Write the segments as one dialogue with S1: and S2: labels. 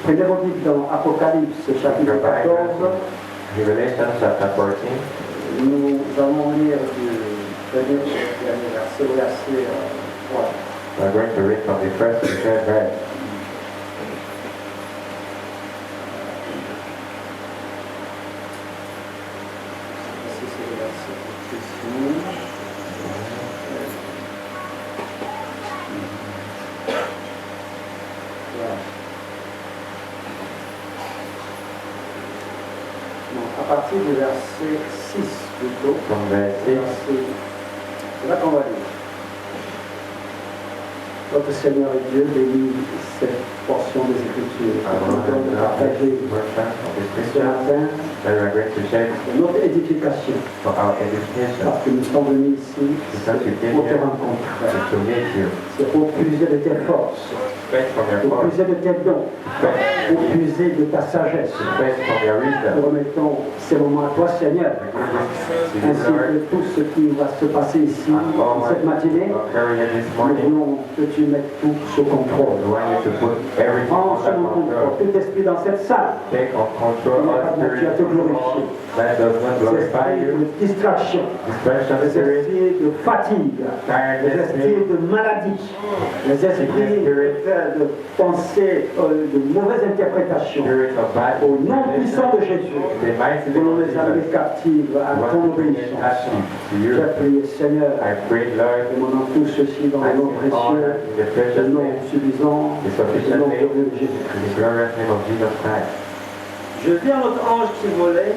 S1: Premièrement dit dans Apocalypse chapitre 14,
S2: Revelation chapter 14.
S1: nous allons lire du verset au verset 3.
S2: We're going to read from the first to the third verse.
S1: Ici c'est le verset précis. À partir du verset 6 plutôt.
S2: From verse 6.
S1: C'est là qu'on va lire. Notre Seigneur et Dieu bénit cette portion des Écritures. Nous allons partager ce matin notre édification. Parce que nous sommes venus ici pour te rencontrer. C'est pour puiser de tes forces, pour puiser de tes dons, pour puiser de ta sagesse. Nous remettons ces moments à toi, Seigneur, ainsi que tout ce qui va se passer ici cette matinée. Nous voulons que tu mettes tout sous contrôle. En ce moment, tout esprit dans cette salle, tu as te glorifier. Les esprits de distraction, les esprits de fatigue, les esprits de maladie, les esprits de pensée, de mauvaise interprétation. Au nom puissant de Jésus, nous voulons les amener captives à ton obéissance. J'ai prié, Seigneur, demandant tout ceci dans le nom précieux, le nom suffisant, le nom de Jésus-Christ.
S3: Je vis un autre ange qui volait.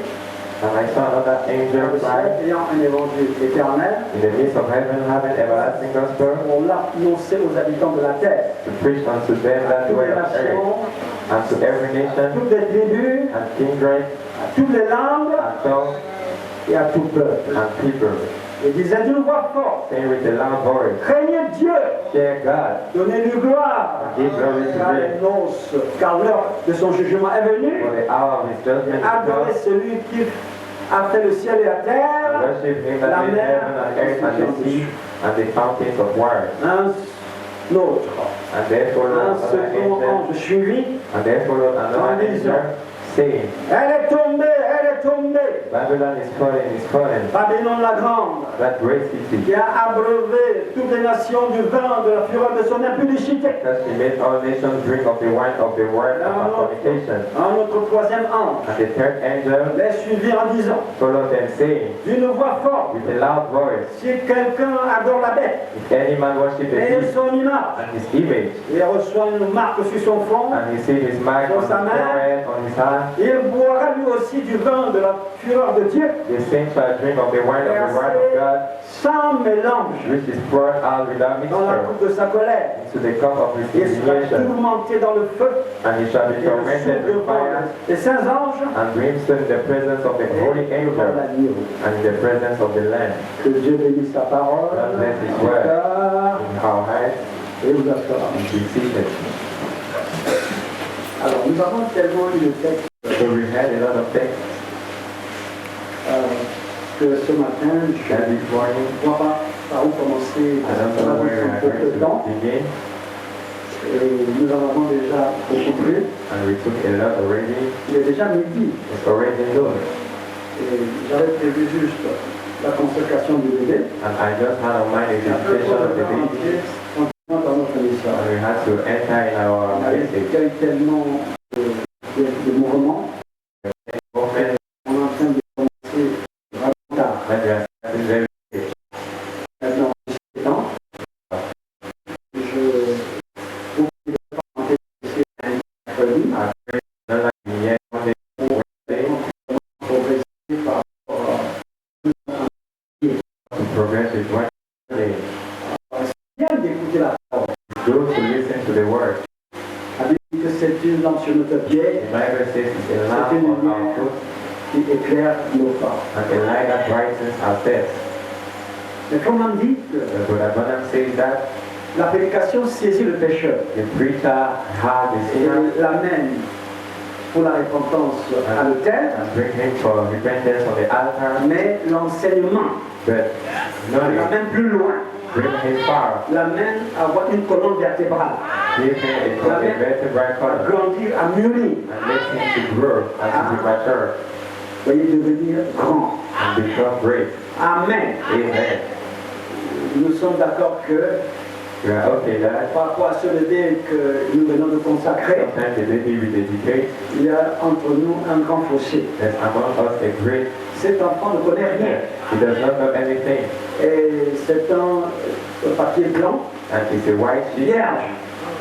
S2: And I saw another angel fly
S1: ayant un évangile éternel
S2: in the midst of heaven, having everlasting gospel,
S1: pour l'annoncer aux habitants de la terre,
S2: to preach unto them that
S1: toutes les
S2: dwell on
S1: nations,
S2: earth, and to every nation,
S1: toutes les tribus,
S2: and kindred,
S1: à toutes les langues
S2: and tongue,
S1: et à tout peuple.
S2: and people,
S1: Et disait d'une voix forte,
S2: saying with a loud voice,
S1: craignez Dieu,
S2: fear God,
S1: donnez-lui gloire,
S2: and give glory to
S1: car
S2: Him,
S1: les noces, car l'heure de son jugement est venue.
S2: for the hour of His judgment is
S1: Adorez
S2: come.
S1: celui qui a fait le ciel et la terre,
S2: Worship Him
S1: la
S2: that made
S1: mer,
S2: heaven and earth and the sea, and the fountains of water.
S1: un autre,
S2: And there followed
S1: un
S2: another
S1: second
S2: angel,
S1: ange suivi.
S2: and there followed another angel, saying,
S1: Elle est tombée, elle est tombée.
S2: Babylon is fallen,
S1: Babylone la grande,
S2: that great city,
S1: qui a abreuvé toutes les nations du vin de la fureur de son impudicité.
S2: that she made all nations drink of the wine of the word of her fornication.
S1: Un autre troisième ange
S2: And the third angel
S1: les suivit en disant,
S2: followed them, saying,
S1: d'une voix forte,
S2: with a loud voice,
S1: si quelqu'un adore la bête
S2: if any man worship the
S1: et
S2: beast
S1: son image,
S2: and his image,
S1: et reçoit une marque sur son front,
S2: and he see his mark on his forehead, on his hand,
S1: il boira lui aussi du vin de la fureur de Dieu,
S2: the saint shall drink of the wine of the word of God,
S1: sans mélange,
S2: which is poured out without
S1: dans la
S2: mixture,
S1: coupe de sa colère.
S2: into the cup of his
S1: Il sera
S2: indignation,
S1: tourmenté dans le feu,
S2: and he shall be
S1: et le
S2: tormented
S1: souffle
S2: with fire
S1: des saints anges,
S2: and brimstone in the presence of the holy
S1: et devant
S2: angel
S1: l'agneau.
S2: and in the presence of the Lamb.
S1: Que Dieu bénisse sa parole,
S2: God bless His word
S1: car
S2: in our hearts
S1: et vous assurera.
S2: and receive it.
S1: Alors, nous avons tellement eu le texte
S2: So we had a lot of things
S1: que ce matin, je
S2: that this morning.
S1: ne vois pas par où commencer
S2: I don't know where we are
S1: pour
S2: going
S1: peu de temps.
S2: to begin,
S1: Et nous en avons déjà beaucoup pris.
S2: and we took a lot already.
S1: Il est déjà midi.
S2: It's already done,
S1: Et j'avais prévu juste la consécration du bébé.
S2: and I just had on mind the
S1: Après,
S2: dedication of the
S1: on
S2: baby,
S1: dans notre message.
S2: and we had to enter in our
S1: Il y
S2: message.
S1: a eu tellement de mouvements.
S2: Movement
S1: On est en train de commencer vraiment tard.
S2: that we are starting very
S1: Maintenant, 17 ans. Je vous prie de commenter un mercredi.
S2: not like the year Monday, Wednesday,
S1: Progresser par rapport
S2: to progress with one day.
S1: bien d'écouter la parole.
S2: Those who listen to the word.
S1: La Bible dit que c'est une lampe sur notre pied
S2: The Bible says it's a lamp on our foot
S1: qui éclaire nos pas.
S2: and a light that brightens our steps.
S1: Mais comme on dit que
S2: But Branham says that
S1: la prédication saisit le pécheur
S2: the preacher had the sinner
S1: et l'amène pour la repentance à l'autel,
S2: and bring him for repentance on the altar,
S1: mais l'enseignement
S2: but knowledge
S1: l'amène plus loin,
S2: bring him far,
S1: l'amène à avoir une colonne vertébrale,
S2: give him a vertebral
S1: à
S2: column,
S1: grandir, à mûrir,
S2: and let him to grow and to be mature
S1: voyez, devenir grand.
S2: and become great.
S1: Amen.
S2: Amen.
S1: Nous sommes d'accord que
S2: We are okay that
S1: par rapport à ce bébé que nous venons de consacrer,
S2: sometimes the baby will dedicate,
S1: il y a entre nous un grand fossé.
S2: there's among us a great,
S1: Cet enfant ne connaît rien.
S2: he does not know anything,
S1: Et c'est un papier blanc,
S2: and it's a white sheet,
S1: vierge,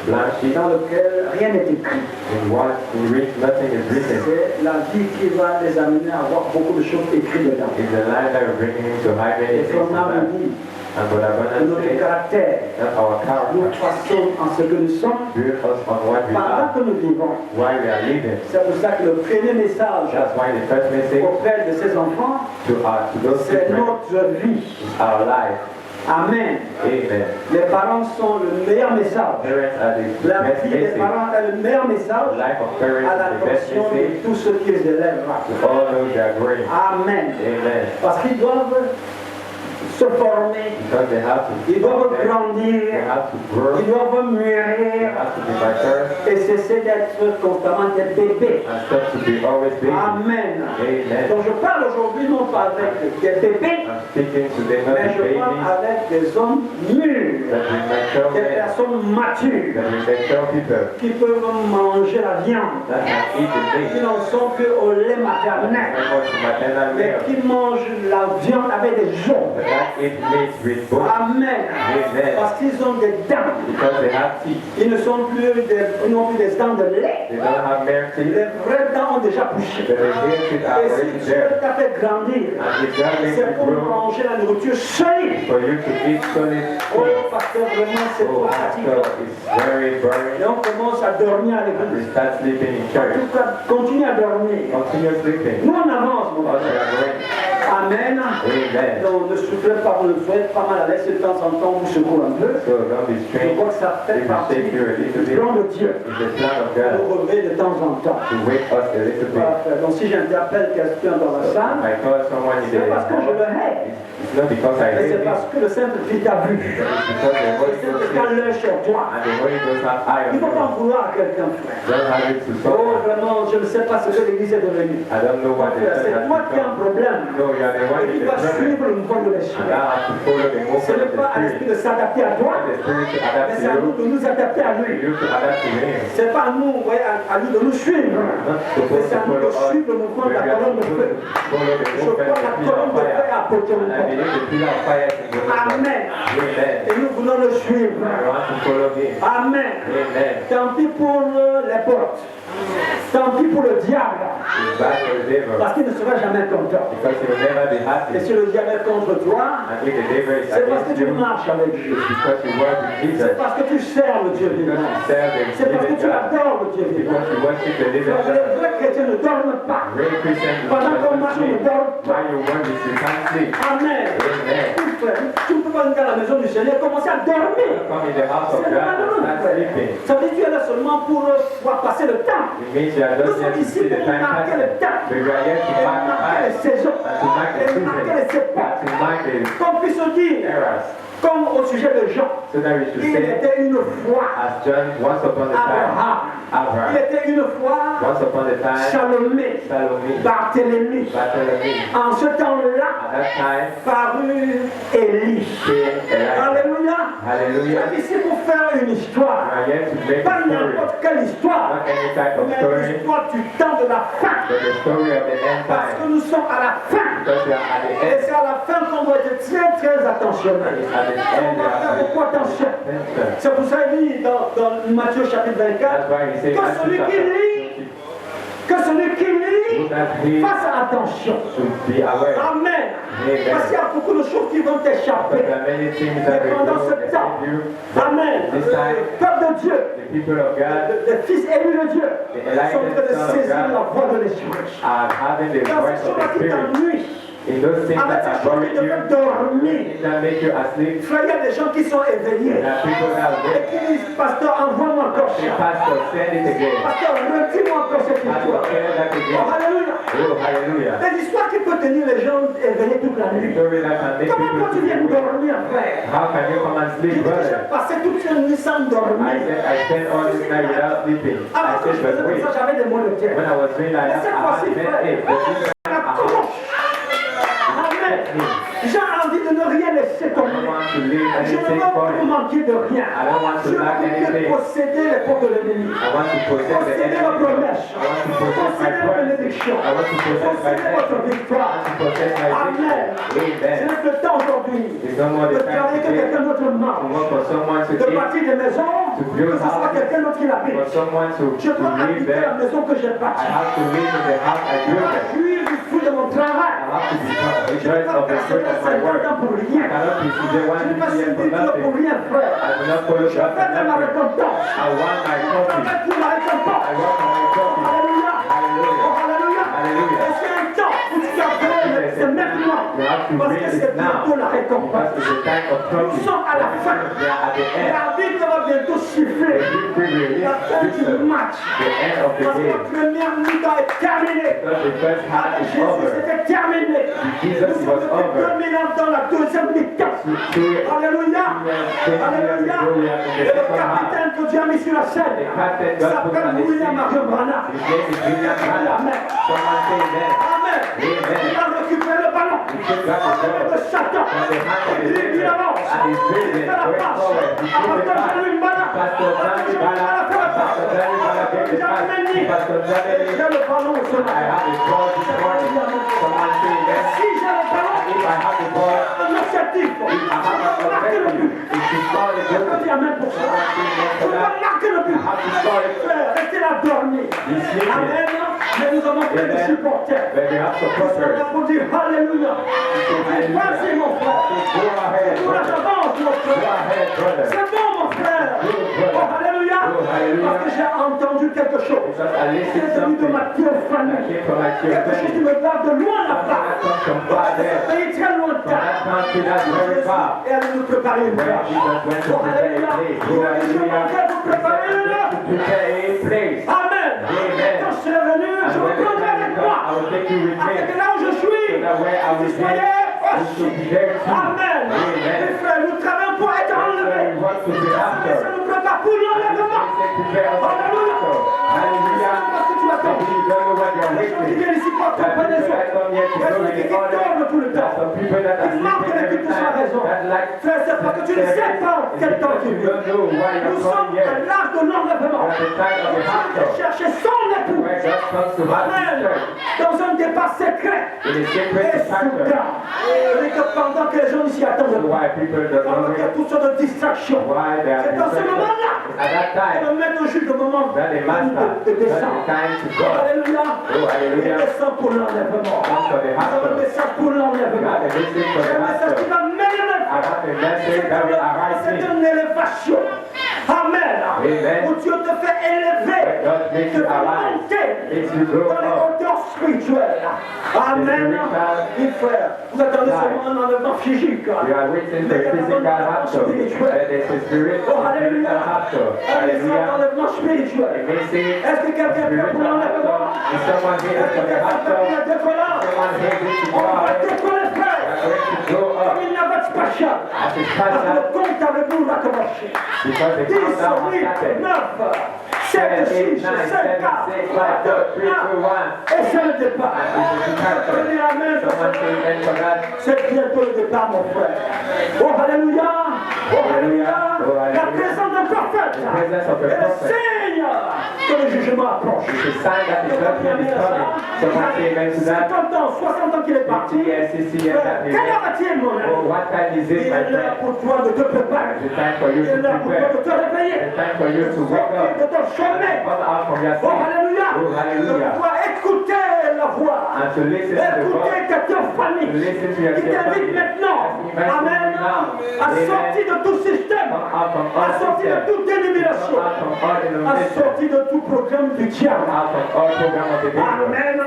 S2: blank sheet,
S1: dans lequel rien n'est écrit.
S2: in which nothing is written.
S1: C'est la vie qui va les amener à avoir beaucoup de choses écrites dedans.
S2: It's the light that will bring him to hide many
S1: Et
S2: things
S1: son
S2: in
S1: âme
S2: that.
S1: dit
S2: And what
S1: que
S2: Branham
S1: notre
S2: says
S1: caractère
S2: that our
S1: nous
S2: character
S1: façonne en ce que nous sommes
S2: builds us on what we
S1: pendant
S2: are,
S1: que nous vivons.
S2: why we are living.
S1: C'est pour ça que le premier message
S2: That's why the first message
S1: auprès de ces enfants,
S2: to those
S1: c'est
S2: children
S1: notre vie.
S2: is our life.
S1: Amen.
S2: Amen.
S1: Les parents sont le meilleur message.
S2: Parents are the
S1: La
S2: best
S1: vie des
S2: message.
S1: parents est le meilleur
S2: The
S1: message
S2: life of parents
S1: à
S2: is the best
S1: l'attention de
S2: message
S1: tous ceux qui les élèvent.
S2: to all those that are growing.
S1: Amen.
S2: Amen.
S1: Parce qu'ils doivent se former,
S2: Because they have to
S1: ils doivent
S2: they
S1: grandir,
S2: have to grow,
S1: ils doivent
S2: they
S1: mûrir
S2: have to be mature,
S1: et cesser d'être constamment des bébés.
S2: and stop to be always babies.
S1: Amen.
S2: Amen.
S1: Donc je parle aujourd'hui non pas avec des bébés,
S2: I'm speaking to them not
S1: mais
S2: as
S1: je parle
S2: babies,
S1: avec des hommes mûrs,
S2: but with mature
S1: des
S2: men,
S1: personnes matures
S2: but with mature people
S1: qui peuvent manger la viande,
S2: that can eat the
S1: qui
S2: meat.
S1: n'en sont qu'au lait maternel,
S2: Remember to maternal
S1: mais
S2: milk,
S1: qui mangent la viande avec des os.
S2: but that that it meets with both.
S1: Amen.
S2: Amen.
S1: Parce qu'ils ont des dents.
S2: Because they have teeth.
S1: Ils n'ont plus des dents de lait.
S2: They don't have mere teeth.
S1: Les vraies dents ont déjà poussé.
S2: But the real teeth are
S1: Et
S2: already
S1: si Dieu
S2: there.
S1: t'a fait grandir,
S2: And if God makes
S1: c'est
S2: you
S1: pour
S2: grow,
S1: manger la nourriture solide.
S2: for you to eat solid
S1: Oh,
S2: food.
S1: pasteur, vraiment, c'est
S2: Oh,
S1: trop
S2: after
S1: fatigant.
S2: it's very
S1: Et
S2: boring.
S1: on commence à dormir à
S2: And
S1: l'église.
S2: we start sleeping in
S1: En
S2: church.
S1: tout cas, continue à dormir.
S2: Continue sleeping.
S1: Nous, on avance, mon
S2: Also,
S1: frère.
S2: we are going.
S1: Amen.
S2: Amen.
S1: Donc, ne souffrez pas, on le souhaite pas mal à l'aise de temps en temps, vous secoue un peu.
S2: So don't be
S1: Je
S2: strange.
S1: crois que ça fait
S2: It will
S1: partie
S2: shake you a little
S1: du
S2: bit.
S1: plan de Dieu.
S2: It's the plan of
S1: De
S2: God
S1: nous relever de temps en temps.
S2: to wake us a little bit.
S1: Parfait. Donc, si j'interpelle quelqu'un dans la
S2: So
S1: salle,
S2: I call someone in
S1: c'est parce que je
S2: the
S1: le hais.
S2: it's not because I
S1: Mais
S2: hate
S1: c'est
S2: it,
S1: parce que le Saint-Esprit t'a vu.
S2: it's because the
S1: Le
S2: Holy Ghost
S1: Saint-Esprit a
S2: is
S1: l'œil sur toi.
S2: and the Holy Ghost has eye
S1: Il ne
S2: on
S1: faut pas en
S2: you.
S1: vouloir à quelqu'un, frère.
S2: Don't have it to
S1: Oh,
S2: someone.
S1: vraiment, je ne sais pas ce que l'Église est devenue.
S2: I don't know what the church
S1: C'est
S2: has
S1: toi qui as un
S2: become.
S1: problème.
S2: No, you are the one
S1: Et
S2: in
S1: tu
S2: the
S1: dois
S2: problem.
S1: suivre le mouvement de
S2: And
S1: l'Esprit.
S2: I have to follow the
S1: Ce
S2: movement
S1: n'est
S2: of the
S1: pas à
S2: Spirit.
S1: l'Esprit de s'adapter à toi,
S2: Not the Spirit to
S1: mais
S2: adapt
S1: c'est à
S2: to
S1: nous
S2: you.
S1: de nous adapter à
S2: For
S1: lui.
S2: you to adapt to Him.
S1: C'est pas à nous, vous voyez, à lui de nous suivre.
S2: Not
S1: Mais
S2: supposed
S1: c'est
S2: to
S1: à nous de
S2: follow us.
S1: suivre le mouvement de
S2: We
S1: la
S2: are
S1: colonne de feu.
S2: supposed to follow the
S1: Je
S2: movement
S1: crois
S2: of
S1: que la
S2: the pillar
S1: colonne
S2: of
S1: de feu
S2: fire.
S1: a apporté au
S2: And I
S1: corps.
S2: believe the pillar of fire is in the movement.
S1: Amen.
S2: Amen.
S1: Et nous voulons le suivre.
S2: I want to follow Him.
S1: Amen.
S2: Amen.
S1: Tant pis pour les portes. Tant pis pour le diable.
S2: It's bad for the devil.
S1: Parce qu'il ne sera jamais content.
S2: Because he will never be
S1: Et
S2: happy.
S1: si le diable est contre toi,
S2: And if the devil is
S1: c'est parce que
S2: against
S1: tu
S2: you,
S1: marches avec Dieu.
S2: it's because you work with
S1: C'est
S2: Jesus.
S1: parce que tu sers le Dieu
S2: Because
S1: vivant.
S2: you serve the
S1: C'est parce que
S2: living
S1: tu
S2: God.
S1: adores le Dieu vivant.
S2: Because you worship the living
S1: Les
S2: God.
S1: vrais chrétiens ne dorment pas.
S2: Real Christians do
S1: Pendant qu'on
S2: not
S1: marche, on
S2: sleep.
S1: ne dort pas.
S2: While you work, you can't sleep.
S1: Amen.
S2: Amen.
S1: Tu ne peux pas venir à la maison du Seigneur et commencer à dormir.
S2: Come in the house of
S1: C'est
S2: God and
S1: malheureux,
S2: start
S1: frère.
S2: sleeping.
S1: Ça veut dire que tu es là seulement pour pouvoir passer le temps.
S2: It means you are
S1: Nous
S2: just here
S1: sommes
S2: to
S1: ici
S2: see the
S1: pour
S2: time
S1: marquer le
S2: passing.
S1: temps.
S2: But we are here to
S1: Et
S2: mark the
S1: marquer les
S2: time.
S1: saisons.
S2: And to mark the
S1: Et marquer les
S2: season.
S1: époques.
S2: And to mark the
S1: Qu'on puisse dire,
S2: eras.
S1: comme au sujet de Jean,
S2: So that we should
S1: il
S2: say,
S1: était une fois
S2: as John once upon a time,
S1: Abraham. Il
S2: Abraham,
S1: était une fois
S2: once upon a time,
S1: Salomé,
S2: Salome,
S1: Barthélemy.
S2: Bartholomew.
S1: En ce temps-là,
S2: At that time,
S1: parut Élie.
S2: came Elijah.
S1: Alléluia.
S2: Hallelujah.
S1: Je suis ici pour faire une
S2: We
S1: histoire.
S2: are here to make
S1: Pas
S2: a story.
S1: n'importe quelle histoire,
S2: Not any type of
S1: mais
S2: story,
S1: l'histoire du temps de la fin.
S2: but the story of the end
S1: Parce que
S2: time.
S1: nous sommes à la fin.
S2: Because we are at the
S1: Et
S2: end.
S1: c'est à la fin qu'on doit être très très attentionnel.
S2: It's at the
S1: On
S2: end
S1: doit faire beaucoup attention.
S2: attention.
S1: C'est pour ça qu'il dit dans Matthieu chapitre 24
S2: That's why he says,
S1: que celui qui lit,
S2: who that he
S1: fasse attention.
S2: should be aware.
S1: Amen. Parce qu'il y a beaucoup de choses qui vont
S2: But
S1: t'échapper.
S2: there are many things that
S1: Mais
S2: will
S1: pendant
S2: go
S1: ce
S2: against
S1: temps,
S2: you.
S1: Amen.
S2: This time,
S1: Le peuple de Dieu,
S2: the people of God
S1: les fils élus de Dieu,
S2: The
S1: sont en train
S2: elected
S1: de
S2: son of
S1: saisir
S2: God
S1: la voix de l'Esprit.
S2: are having the
S1: Dans
S2: voice
S1: ces
S2: of the
S1: choses-là qui
S2: Spirit.
S1: t'ennuient,
S2: In those things
S1: avec
S2: that
S1: ces
S2: are
S1: choses qui
S2: boring
S1: te
S2: you,
S1: font dormir.
S2: things that make you asleep,
S1: Frère, il y a des gens qui sont éveillés.
S2: there are people that are
S1: Et
S2: awake.
S1: qui disent, pasteur, envoie-moi encore
S2: Say,
S1: ça.
S2: Pastor, send it again.
S1: Pasteur, redis-moi encore cette
S2: Pastor,
S1: histoire.
S2: send that
S1: Oh,
S2: again.
S1: alléluia.
S2: Oh, hallelujah.
S1: Des histoires qui peuvent tenir les gens éveillés toute la
S2: The
S1: nuit.
S2: story that can make
S1: Comment toi tu viens
S2: people sleep.
S1: dormir, frère?
S2: How can you come and
S1: J'ai
S2: sleep,
S1: dit que
S2: brother?
S1: j'ai passé toute cette nuit sans
S2: I
S1: dormir.
S2: said, I spent all this night without sleeping. I
S1: Avant que je
S2: said,
S1: faisais
S2: but
S1: comme ça,
S2: wait.
S1: j'avais des mots de terre.
S2: When I was doing like that, I had met it. But this time,
S1: La
S2: I
S1: cloche. Amen. J'ai envie de ne rien laisser
S2: don't
S1: tomber.
S2: want to leave
S1: Je ne
S2: anything
S1: veux
S2: for
S1: plus
S2: it.
S1: manquer de rien.
S2: I don't want to
S1: Je
S2: lack
S1: veux plus
S2: anything.
S1: posséder les portes de l'ennemi.
S2: I want to possess the
S1: Posséder
S2: enemy.
S1: vos promesses.
S2: I want to possess my
S1: Posséder vos
S2: promise.
S1: bénédictions.
S2: I want to possess my
S1: Posséder
S2: name.
S1: votre
S2: I
S1: victoire.
S2: want to possess my
S1: Amen.
S2: victory.
S1: Ce
S2: Amen.
S1: n'est que le temps aujourd'hui
S2: It's no more
S1: de
S2: the time
S1: travailler que
S2: today
S1: quelqu'un d'autre
S2: to
S1: marche.
S2: work for someone to
S1: De
S2: eat,
S1: bâtir des maisons, que ce soit quelqu'un d'autre qui
S2: for
S1: l'habite.
S2: someone
S1: Je
S2: to
S1: dois
S2: live
S1: habiter la
S2: there.
S1: maison que j'ai
S2: I
S1: bâtie.
S2: have to live in the house I
S1: Je
S2: built
S1: dois
S2: there.
S1: jouir du fruit de mon travail.
S2: I have to become
S1: Je ne
S2: rejoice
S1: vais pas
S2: of the fruit
S1: passer
S2: of my
S1: 50
S2: work.
S1: ans pour
S2: I
S1: rien.
S2: cannot be today
S1: Je
S2: one
S1: ne vais pas
S2: year for
S1: subir Dieu pour
S2: nothing.
S1: rien, frère.
S2: I will not follow
S1: Je
S2: God
S1: fais
S2: for
S1: de ma
S2: nothing.
S1: récompense.
S2: I want my
S1: Je
S2: trophy.
S1: fais pour ma récompense.
S2: I want my trophy.
S1: Alléluia.
S2: Hallelujah.
S1: Oh, alléluia.
S2: Hallelujah.
S1: Et c'est un temps où tu dois faire, c'est maintenant.
S2: You have to
S1: Parce
S2: read
S1: que
S2: it
S1: c'est
S2: now.
S1: bientôt la récompense.
S2: Because it's the time of trophy.
S1: Nous sommes à la fin.
S2: We are at the end.
S1: L'arbitre va bientôt
S2: The
S1: siffler.
S2: victory will
S1: La fin
S2: reach
S1: du match.
S2: the end of the
S1: Parce que la
S2: game.
S1: première mi-temps est terminée.
S2: Because the first half
S1: Avec
S2: is
S1: Jésus,
S2: over.
S1: c'était terminé.
S2: Jesus,
S1: Nous
S2: it
S1: sommes
S2: was over.
S1: dominants dans la deuxième mi-temps. Alléluia. Alléluia. Et le capitaine que Dieu a mis sur la scène
S2: The captain God put
S1: s'appelle
S2: on the
S1: William
S2: scene.
S1: Marion Branham.
S2: His name is William Branham.
S1: Amen.
S2: Someone say amen.
S1: Amen.
S2: Amen.
S1: Il a récupéré le ballon.
S2: He took back the
S1: Avec
S2: ball
S1: de Satan.
S2: from the hand of the
S1: Il
S2: devil.
S1: avance.
S2: And he's
S1: Il
S2: dribbling,
S1: fait la
S2: going
S1: passe.
S2: forward. He threw
S1: Après
S2: the pass.
S1: Jean-Louis Mbala.
S2: Pastor Johnny Bala. Pastor Johnny Bala gave the pass. Pastor Johnny.
S1: J'ai le ballon ce
S2: I
S1: matin.
S2: have a ball this morning. Someone say amen.
S1: Si j'ai le ballon,
S2: If I have the ball,
S1: ne sais
S2: objectif. Je dois marquer le but. Je dis amen pour ça. Je dois marquer le but. Frère, restez là dormir. Amen. Mais nous avons plein de supporters. Nous sommes là pour dire Alléluia. Vas-y mon frère. Courage avance mon frère. C'est bon mon frère. Oh Alléluia. Parce que j'ai entendu quelque chose. C'est venu de ma théophanie. Quelque chose qui me parle de loin là-bas. C'est pays très lointain. Et allez nous préparer une place. Oh Alléluia. Je vais vous préparer une place. Amen. Quand je serai venu, je vous prendrai avec moi. Afin que là où je suis, vous soyez aussi. Amen. Mes frères, nous travaillons pour être enlevés. Ça nous prépare pour l'enlèvement. Alléluia. Parce que tu attends. Les gens qui viennent ici pour accompagner les autres. Il y a ceux qui dorment tout le temps. Ils manquent d'écoute pour sa raison. Frère, c'est parce que tu ne sais pas quel temps tu vis. Nous sommes à l'âge de l'enlèvement. Nous chercher son époux. Amen. Dans un départ secret. Et soudain. Et que pendant que les gens ici attendent, pendant qu'il y a toutes sortes de distractions, c'est dans ce moment-là que nous mettons juste le moment de descendre. Alléluia. Il descend pour l'enlèvement. Un message pour l'enlèvement. Un message qui va m'élever. C'est une élévation. Amen. Où Dieu te fait élever, te fait monter dans les hauteurs spirituelles. Amen. Mes frères, vous attendez seulement un enlèvement physique. Mais il y a un enlèvement spirituel. Oh, alléluia. Un enlèvement spirituel. Est-ce que quelqu'un est prêt pour l'enlèvement? Est-ce que quelqu'un est prêt pour la décollage? On va décoller, frère. Comme une navette spatiale. Parce que le compte avec nous va commencer. 10, 8, 9, 7, 6, 7, 4, 3, 2, 1. Et c'est le départ. Amen. C'est bientôt le départ, mon frère. Oh, alléluia. Oh, alléluia. La présence d'un prophète. Et le signe que le jugement approche. 50 ans, 60 ans qu'il est parti. Quelle heure a-t-il, mon ami? Il est l'heure pour toi de te préparer. Il est l'heure pour toi de te réveiller. De ton chemin. Oh, alléluia. De pouvoir écouter la voix. Écouter ta théophanie. Qui t'invite maintenant. Amen. À sortir de tout système. À sortir de toute dénomination. À sortir de tout programme du diable. Amen.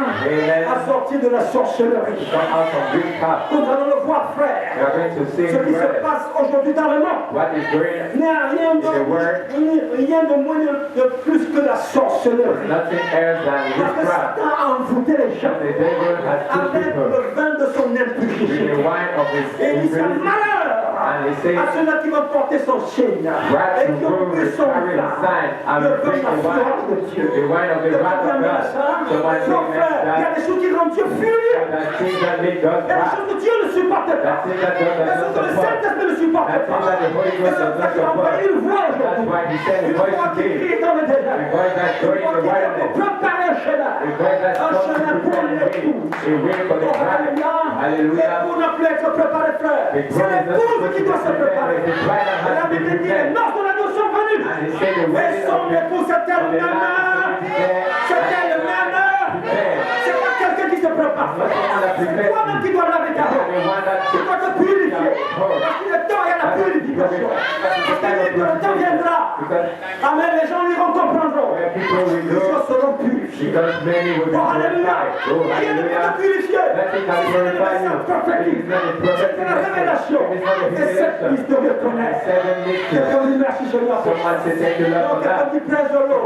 S2: À sortir de la sorcellerie. Nous allons le voir, frère. Ce qui se passe aujourd'hui dans le monde. Il n'y a rien de moins de plus que la sorcellerie. Parce que Satan a envoûté les gens avec le vin de son impudicité. Et il dit ça malheur à ceux-là qui vont porter son signe et qui ont pris son vin. Le vin de la fureur de Dieu. Mon frère, il y a des choses qui rendent Dieu furieux. Il y a des choses que Dieu ne supporte pas. Des choses que le Saint-Esprit ne supporte pas. Et c'est pour ça qu'il a envoyé une voix aujourd'hui. Une voix qui crie dans le désert. Une voix qui est pour préparer un chemin. Un chemin pour l'époux. Alléluia. L'époux n'a plus à être préparé, frère. C'est l'épouse qui doit se préparer. Et la Bible dit les noces de l'agneau sont venues. Et son époux, c'était le même. C'était le même. C'est pas quelqu'un qui se prépare. C'est toi-même qui dois laver ta robe. Tu dois te purifier. Parce qu'il est temps, il y a la purification. Parce que le temps viendra. Amen, les gens lui comprendront. Les gens seront purifiés. Oh, alléluia. Rien ne peut te purifier. C'est le message prophétique. C'est la révélation. Et cette liste de reconnaître. Quelqu'un dit merci Seigneur. Quelqu'un dit presse de l'eau.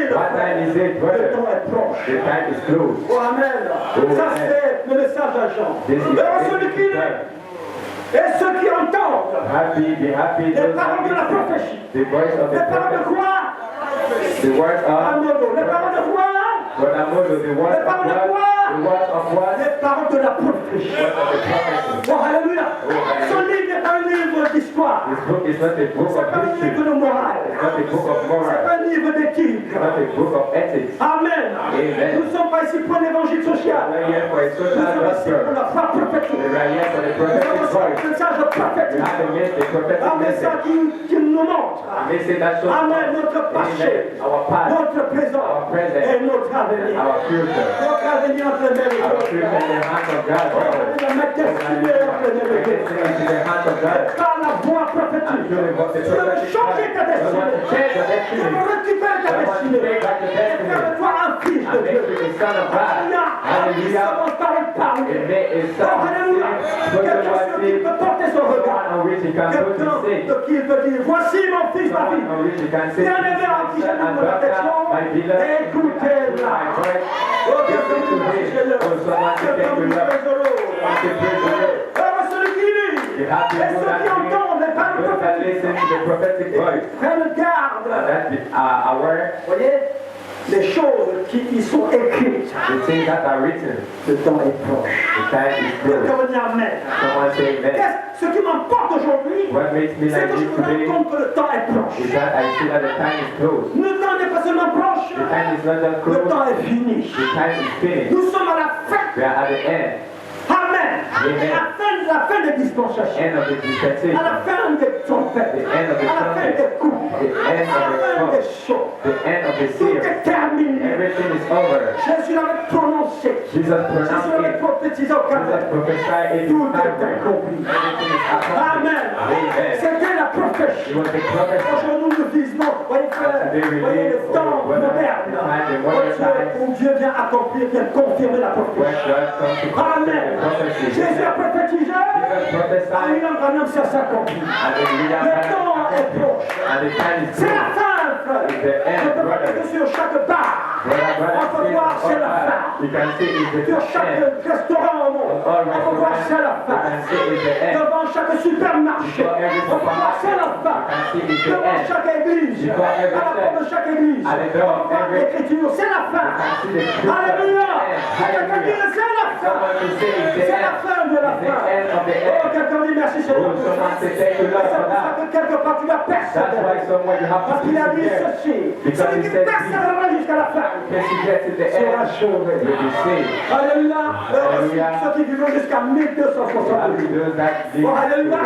S2: Le temps est proche. Oh, amen. Ça, c'est le message à Jean. Alors, celui qui est, et ceux qui entendent les paroles de la prophétie. Les paroles de quoi? Les paroles de quoi? Les paroles de quoi? Les paroles de la prophétie. Oh, alléluia. Ce livre n'est pas un livre d'histoire. C'est pas un livre de morale. C'est pas un livre d'éthique. Amen. Nous ne sommes pas ici pour l'évangile social. Nous sommes ici pour la foi prophétique. Nous sommes ici pour le message prophétique. Un message qui nous montre. Amen. Notre passé, notre présent et notre avenir. Notre avenir entre les mains de Dieu. Notre destinée entre les mains de Dieu. Par la voix prophétique, tu veux changer ta destinée. Tu veux récupérer ta destinée. Et faire de toi un fils de Dieu. Alléluia. Commence par le parler. Oh, alléluia. Quelqu'un sur qui peut porter son regard. Quelqu'un de qui il peut dire, voici mon fils, ma fille. Bien-aimé en qui j'ai mis mon affection. Écoutez-la. Oh, quelqu'un qui me dit, quelqu'un qui me dit, celui qui lit. Et ceux qui entendent les paroles prophétiques. Prennent garde. Vous voyez, les choses qui y sont écrites. Le temps est proche. Quelqu'un va dire amen. Ce qui m'emporte aujourd'hui, c'est que je me rends compte que le temps est proche. Le temps n'est pas seulement proche, le temps est fini. Nous sommes à la fin. Amen. À la fin des dispensations. À la fin des trompettes. À la fin des coups. À la fin des chants. Tout est terminé. Jésus l'avait prononcé. Jésus l'avait prophétisé au Canada. Tout est accompli. Amen. C'était la prophétie. Aujourd'hui, nous disons, voyez frère, voyez le temps moderne. Où Dieu vient accomplir, vient confirmer la prophétie. Amen. Jésus a prophétisé, William Branham, ça s'accomplit. Le temps est proche. C'est la fin, frère. Je peux prophétiser sur chaque bar. On peut voir, c'est la fin. Sur chaque restaurant au monde, on peut voir, c'est la fin. Devant chaque supermarché, on peut voir, c'est la fin. Devant chaque église, à la porte de chaque église, on peut voir l'écriture, c'est la fin. Alléluia. Quelqu'un dit, c'est la fin. C'est la fin de la fin. Oh, quelqu'un dit merci, c'est la fin. C'est pour ça que quelque part tu vas persévérer. Parce qu'il a dit ceci. Celui qui persévérera jusqu'à la fin sera sauvé. Alléluia. Ceux qui vivront jusqu'à 1260. Oh, alléluia.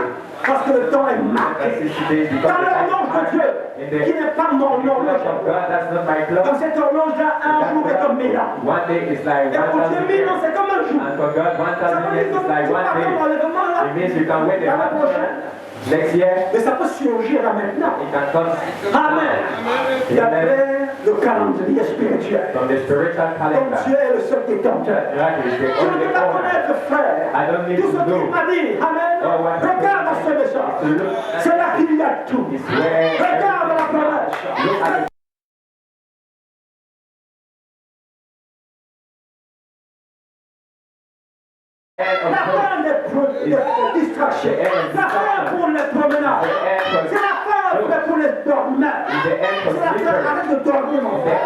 S2: Parce que le temps est marqué. Dans l'horloge de Dieu, qui n'est pas mon horloge. Dans cette horloge-là, un jour est comme 1000 ans. Et pour Dieu, 1000 ans, c'est comme un jour. Ça veut dire que tu pars comme enlèvement là, l'année prochaine. Mais ça peut surgir là maintenant. Amen. Il y a le calendrier spirituel. Donc Dieu est le seul détenteur. Je ne peux pas connaître, frère. Tout ce qu'il m'a dit. Amen. Regarde à ce message. C'est là qu'il y a tout. Regarde la promesse. La fin des distractions. La fin pour les promenades. C'est la fin pour les dormeurs. C'est la fin, arrête de dormir, mon frère.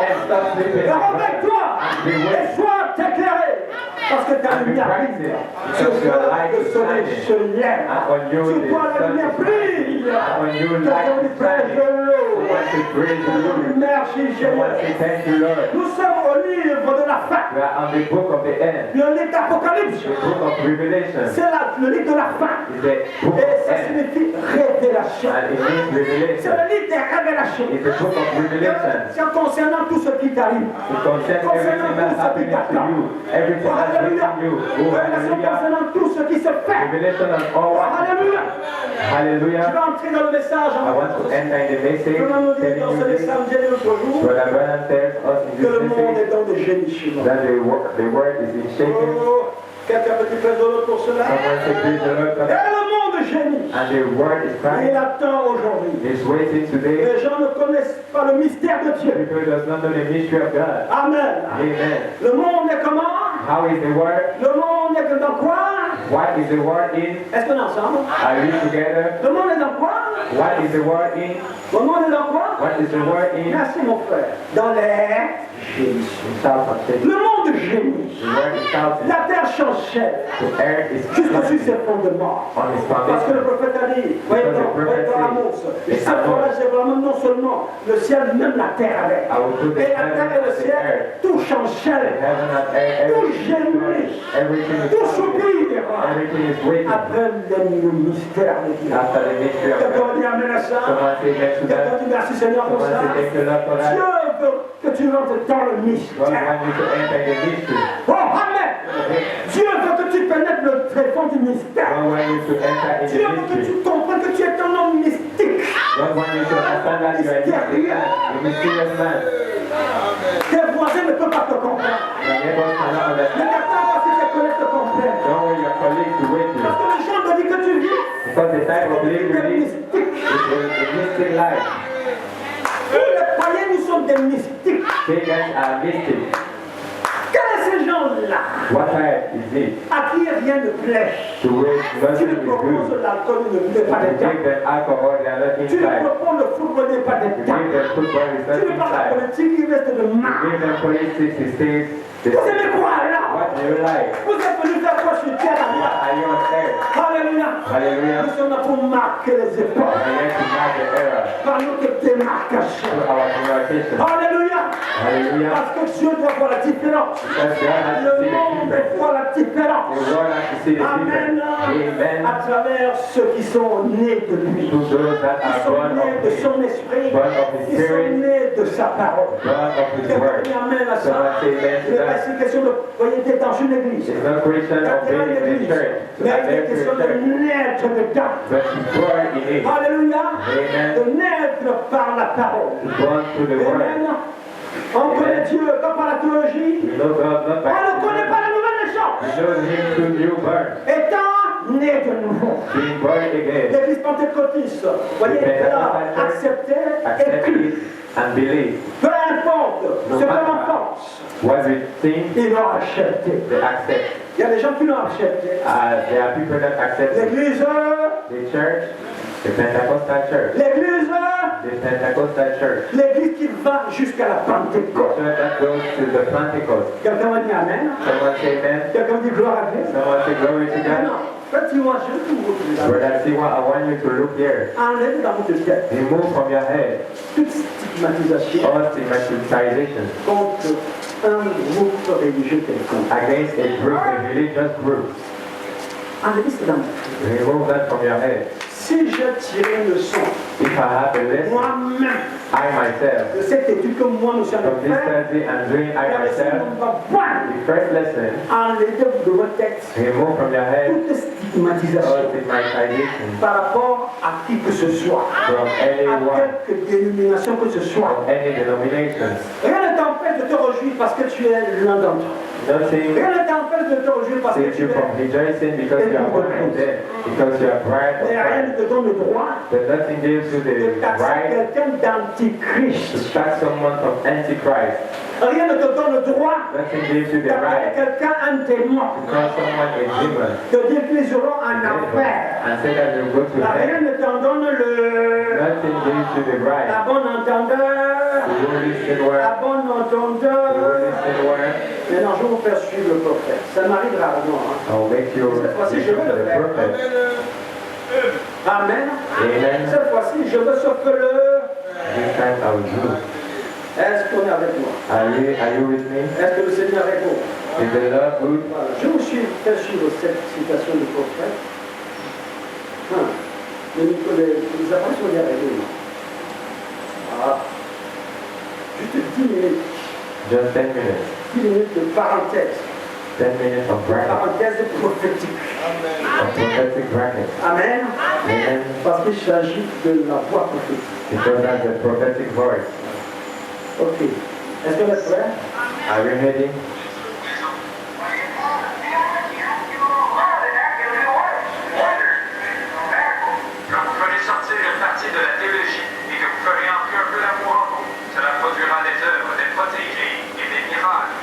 S2: Réveille-toi et sois éclairé. Parce que ta lumière brille. Sur toi, le soleil se lève. Sur toi, la lumière brille. Quelqu'un dit prêche de l'eau. Merci, Seigneur. Nous sommes au livre de la fin. Le livre d'Apocalypse. C'est le livre de la fin. Et ça signifie révélation. C'est le livre des révélations. C'est concernant tout ce qui t'arrive. Concernant tout ce qui t'attend. Alléluia. Révélation concernant tout ce qui se fait. Alléluia.
S3: Hallelujah.
S2: Je vais entrer dans le message.
S3: I want to enter in the message.
S2: Comment nous dit dans ce message de l'autre jour
S3: Brother Branham tells us in
S2: que
S3: this
S2: le monde
S3: message
S2: est dans des gémissements.
S3: that the word is in shaking.
S2: Oh, quelqu'un peut-il faire de l'autre pour cela?
S3: Someone say praise the Lord.
S2: Et le monde gémit.
S3: And the word is
S2: Il
S3: crying.
S2: attend aujourd'hui.
S3: It's waiting today.
S2: Les gens ne connaissent pas le mystère de Dieu.
S3: People does not know the mystery of God.
S2: Amen.
S3: Amen.
S2: Le monde est comment?
S3: How is the word?
S2: Le monde est dans quoi?
S3: What is the word in?
S2: Est-ce qu'on est ensemble?
S3: Are we together?
S2: Le monde est dans quoi?
S3: What is the word in?
S2: Le monde est dans quoi?
S3: What is the word in?
S2: Merci mon frère. Dans l'air. Le monde gémit.
S3: The word is shouting.
S2: La terre chancelle.
S3: The earth is
S2: Jusqu'au-dessus ses fondements.
S3: on his
S2: Parce que le
S3: foundation.
S2: prophète a dit, voyez dans Amos, et cette fois-là, j'ai vraiment non seulement le ciel, même la terre avec.
S3: I will put the
S2: Et la terre et le
S3: heaven and the
S2: ciel,
S3: earth.
S2: tout chancelle,
S3: Heaven and earth,
S2: tout
S3: everything is
S2: gémit,
S3: everything is
S2: tout
S3: shouting.
S2: soupire.
S3: Everything is waiting.
S2: Après le mystère de Dieu.
S3: After the mystery of
S2: Quelqu'un
S3: God.
S2: dit Amen à ça.
S3: Someone say yes to
S2: Quelqu'un
S3: that.
S2: dit merci Seigneur pour
S3: Someone
S2: ça.
S3: say thank you Lord for that.
S2: Dieu veut que tu rentres dans le
S3: God
S2: mystère.
S3: wants you to enter the mystery.
S2: Oh, Amen. Dieu veut que tu connaisses le tréfonds du mystère.
S3: God wants you to enter in
S2: Dieu
S3: the
S2: veut que
S3: mystery.
S2: tu comprennes que tu es un homme mystique.
S3: God wants you to understand that you are a mysterious man.
S2: Tes voisins ne peuvent pas te comprendre.
S3: Your neighbors cannot
S2: Ne
S3: understand.
S2: t'attends pas si tes collègues te comprennent.
S3: Don't want your colleagues to wait
S2: Parce
S3: you.
S2: que les gens te disent que tu vis.
S3: Because the type of life you
S2: Tu es
S3: live
S2: mystique.
S3: is a mystic life.
S2: Tous les païens, nous sommes des mystiques.
S3: Pagans are mystic.
S2: Quels sont ces gens-là
S3: What type is it?
S2: à qui rien ne plaît?
S3: To which
S2: Tu
S3: nothing
S2: lui
S3: is
S2: proposes
S3: good.
S2: l'alcool, il ne voulait pas
S3: To
S2: de temps.
S3: give them alcohol, they are not
S2: Tu lui
S3: inside.
S2: proposes le football, il n'est pas de
S3: To
S2: temps.
S3: give them football, is
S2: Tu
S3: not
S2: lui parles de la
S3: inside.
S2: politique, il reste de
S3: To
S2: marre.
S3: give them politics, it stays the
S2: Vous
S3: same.
S2: aimez quoi là?
S3: What do you like?
S2: Vous êtes venus faire quoi sur terre
S3: What
S2: là?
S3: are you on earth?
S2: Alléluia.
S3: Hallelujah.
S2: Nous sommes là pour marquer les
S3: We
S2: époques
S3: are here to mark the era
S2: par notre démarcation.
S3: to our demarcation.
S2: Alléluia.
S3: Hallelujah.
S2: Parce que Dieu doit voir la différence.
S3: Because God has to
S2: Le
S3: see the
S2: monde
S3: difference.
S2: voit la différence.
S3: The world has to see the
S2: Amen.
S3: difference. Amen.
S2: À travers ceux qui sont nés de lui.
S3: To those that
S2: Qui
S3: are
S2: sont
S3: born
S2: nés
S3: of
S2: de
S3: Him,
S2: son esprit.
S3: born of His
S2: Qui sont
S3: Spirit,
S2: nés de sa parole.
S3: born of His word.
S2: Amen à ça.
S3: Someone say amen
S2: Il
S3: to
S2: n'est pas
S3: that.
S2: si question de voyez d'être dans une église.
S3: It's not Christian of being in the church.
S2: Mais
S3: But
S2: il est question de
S3: every church.
S2: naître dedans.
S3: But to born in it.
S2: Alléluia.
S3: Amen.
S2: De naître par la parole.
S3: Born through the word.
S2: Amen. On connaît Dieu pas par la théologie.
S3: We know God not
S2: On ne
S3: by
S2: connaît pas la nouvelle naissance.
S3: we know Him through new birth.
S2: Étant né de nouveau.
S3: Being born again.
S2: L'église pentecôtiste, vous voyez, là, accepter,
S3: Accept
S2: écrit.
S3: it and believe.
S2: Peu importe ce que l'on pense,
S3: What we think,
S2: ils l'ont accepté.
S3: they accept.
S2: Il y a des gens qui l'ont accepté.
S3: There are people that accept it.
S2: L'église,
S3: The church, the Pentecostal church,
S2: l'église,
S3: the Pentecostal church,
S2: l'église qui va jusqu'à la
S3: the
S2: Pentecôte.
S3: church that goes to the Pentecost.
S2: Quelqu'un va dire Amen.
S3: Someone say amen.
S2: Quelqu'un dit gloire à Dieu.
S3: Someone say glory to God.
S2: Non, quand tu vois, je vous
S3: Brother Siwa, I want you to look here.
S2: enlève dans votre tête
S3: Remove from your head
S2: toute stigmatisation
S3: all stigmatization
S2: contre un groupe religieux quelconque.
S3: against a group, a religious group.
S2: Enlevez ça dans votre tête.
S3: Remove that from your head.
S2: Si je tirais une leçon,
S3: If I have a lesson,
S2: moi-même,
S3: I myself,
S2: de cette étude que moi nous sommes
S3: from this
S2: faire,
S3: study and doing I
S2: la leçon
S3: myself,
S2: va voir,
S3: the first lesson,
S2: enlevez de votre texte
S3: remove from your head
S2: toute
S3: all
S2: stigmatisation
S3: stigmatization
S2: par rapport à qui que ce soit,
S3: from
S2: à
S3: anyone,
S2: quelque dénomination que ce soit.
S3: from any denomination.
S2: Rien ne t'empêche de te réjouir parce que tu es l'un d'entre eux.
S3: Nothing
S2: Rien ne t'empêche de te réjouir parce que
S3: saves
S2: tu
S3: you from
S2: es.
S3: rejoicing because you are one of them, because you are bride of
S2: Mais rien
S3: Christ.
S2: ne te donne le droit
S3: But nothing gives you
S2: de
S3: the
S2: taxer
S3: right
S2: quelqu'un
S3: to
S2: d'antichrist.
S3: tax someone from Antichrist.
S2: Rien ne te donne le droit
S3: Nothing gives you the
S2: d'appeler
S3: right
S2: quelqu'un un démon.
S3: to call someone a demon.
S2: De dire qu'ils iront en enfer.
S3: and say that you go to
S2: Rien
S3: hell.
S2: ne t'en donne le.
S3: Nothing gives you the right
S2: La bonne entendeur.
S3: to listen word.
S2: La bonne
S3: To
S2: entendeur.
S3: listen word.
S2: Maintenant, je vais vous faire suivre le prophète. Ça m'arrive rarement. Hein.
S3: I'll make you
S2: Cette fois-ci, je vais le
S3: the
S2: faire.
S3: prophet.
S2: Amen.
S3: Amen.
S2: Cette fois-ci, je veux ce que le.
S3: This time I will do.
S2: Est-ce qu'on est avec moi?
S3: Are you with me?
S2: Est-ce que le Seigneur est avec nous?
S3: Is the Lord good?
S2: Voilà. Je vous suis fait suivre cette citation du prophète. Les apparitions sont avec nous. Ah. Juste 10 minutes.
S3: Just 10 minutes.
S2: 10 minutes de parenthèse.
S3: 10 minutes of bracket.
S2: Parenthèse prophétique.
S3: Of prophetic bracket.
S2: Amen.
S3: Amen.
S2: Parce qu'il s'agit de la voix prophétique.
S3: Because that's the prophetic voice.
S2: Ok. Est-ce que vous êtes prêts?
S3: Are you ready?
S4: Quand vous ferez sortir une partie de la théologie et que vous ferez entrer un peu d'amour en vous, cela produira des œuvres, des prodiges et des miracles.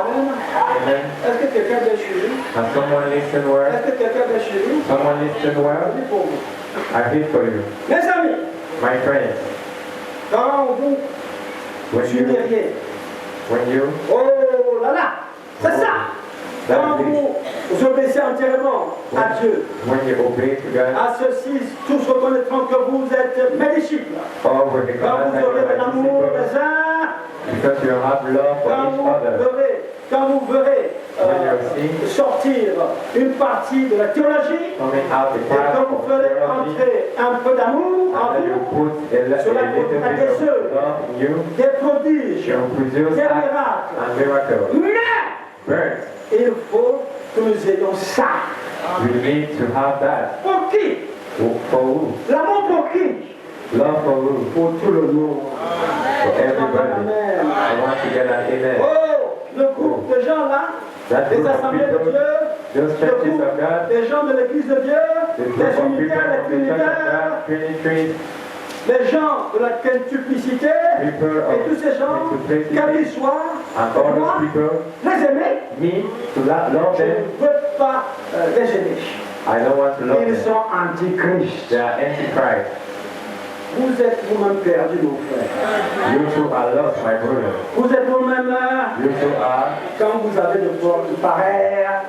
S2: Amen. Est-ce que quelqu'un vient suivi?
S3: Has someone listened well?
S2: Est-ce que quelqu'un vient suivi?
S3: Someone listened well?
S2: Dis pour vous.
S3: I did for you.
S2: Mes amis,
S3: My friends,
S2: quand vous suivez rien,
S3: when you,
S2: oh là là, c'est ça. Quand vous obéissez entièrement à Dieu,
S3: when you obey to God,
S2: à ceux-ci, tous reconnaîtront que vous êtes mes disciples.
S3: all will be
S2: Quand vous aurez de l'amour des uns,
S3: because you have love for
S2: quand vous verrez sortir une partie de la théologie,
S3: coming out the
S2: et quand vous ferez entrer un peu d'amour en vous, cela produira des œuvres, des prodiges, des miracles. Mais il faut que nous ayons ça.
S3: We need to have that.
S2: Pour qui?
S3: For who?
S2: L'amour pour qui?
S3: Love for who?
S2: Pour tout le monde.
S3: For everybody.
S2: Amen.
S3: I want to get an amen.
S2: Oh, le groupe de gens là,
S3: That
S2: les
S3: group of
S2: assemblées de
S3: people,
S2: Dieu,
S3: those
S2: le
S3: churches
S2: groupe
S3: of God,
S2: des gens de l'église de Dieu,
S3: the group
S2: les
S3: of people
S2: unitaires,
S3: of
S2: les
S3: the church of
S2: trinitaires,
S3: God, Trinity,
S2: les gens de la quintuplicité,
S3: people
S2: et tous ces gens, quels qu'ils soient,
S3: and all
S2: moi,
S3: those people,
S2: les aimer,
S3: me, to love
S2: je ne
S3: them.
S2: veux pas les aimer.
S3: I don't want to love
S2: Ils
S3: them.
S2: sont antichrist.
S3: They are antichrist.
S2: Vous êtes vous-même perdu, mon frère.
S3: You too are lost, my brother.
S2: Vous êtes vous-même,
S3: You too are,
S2: quand vous avez de formes pareilles,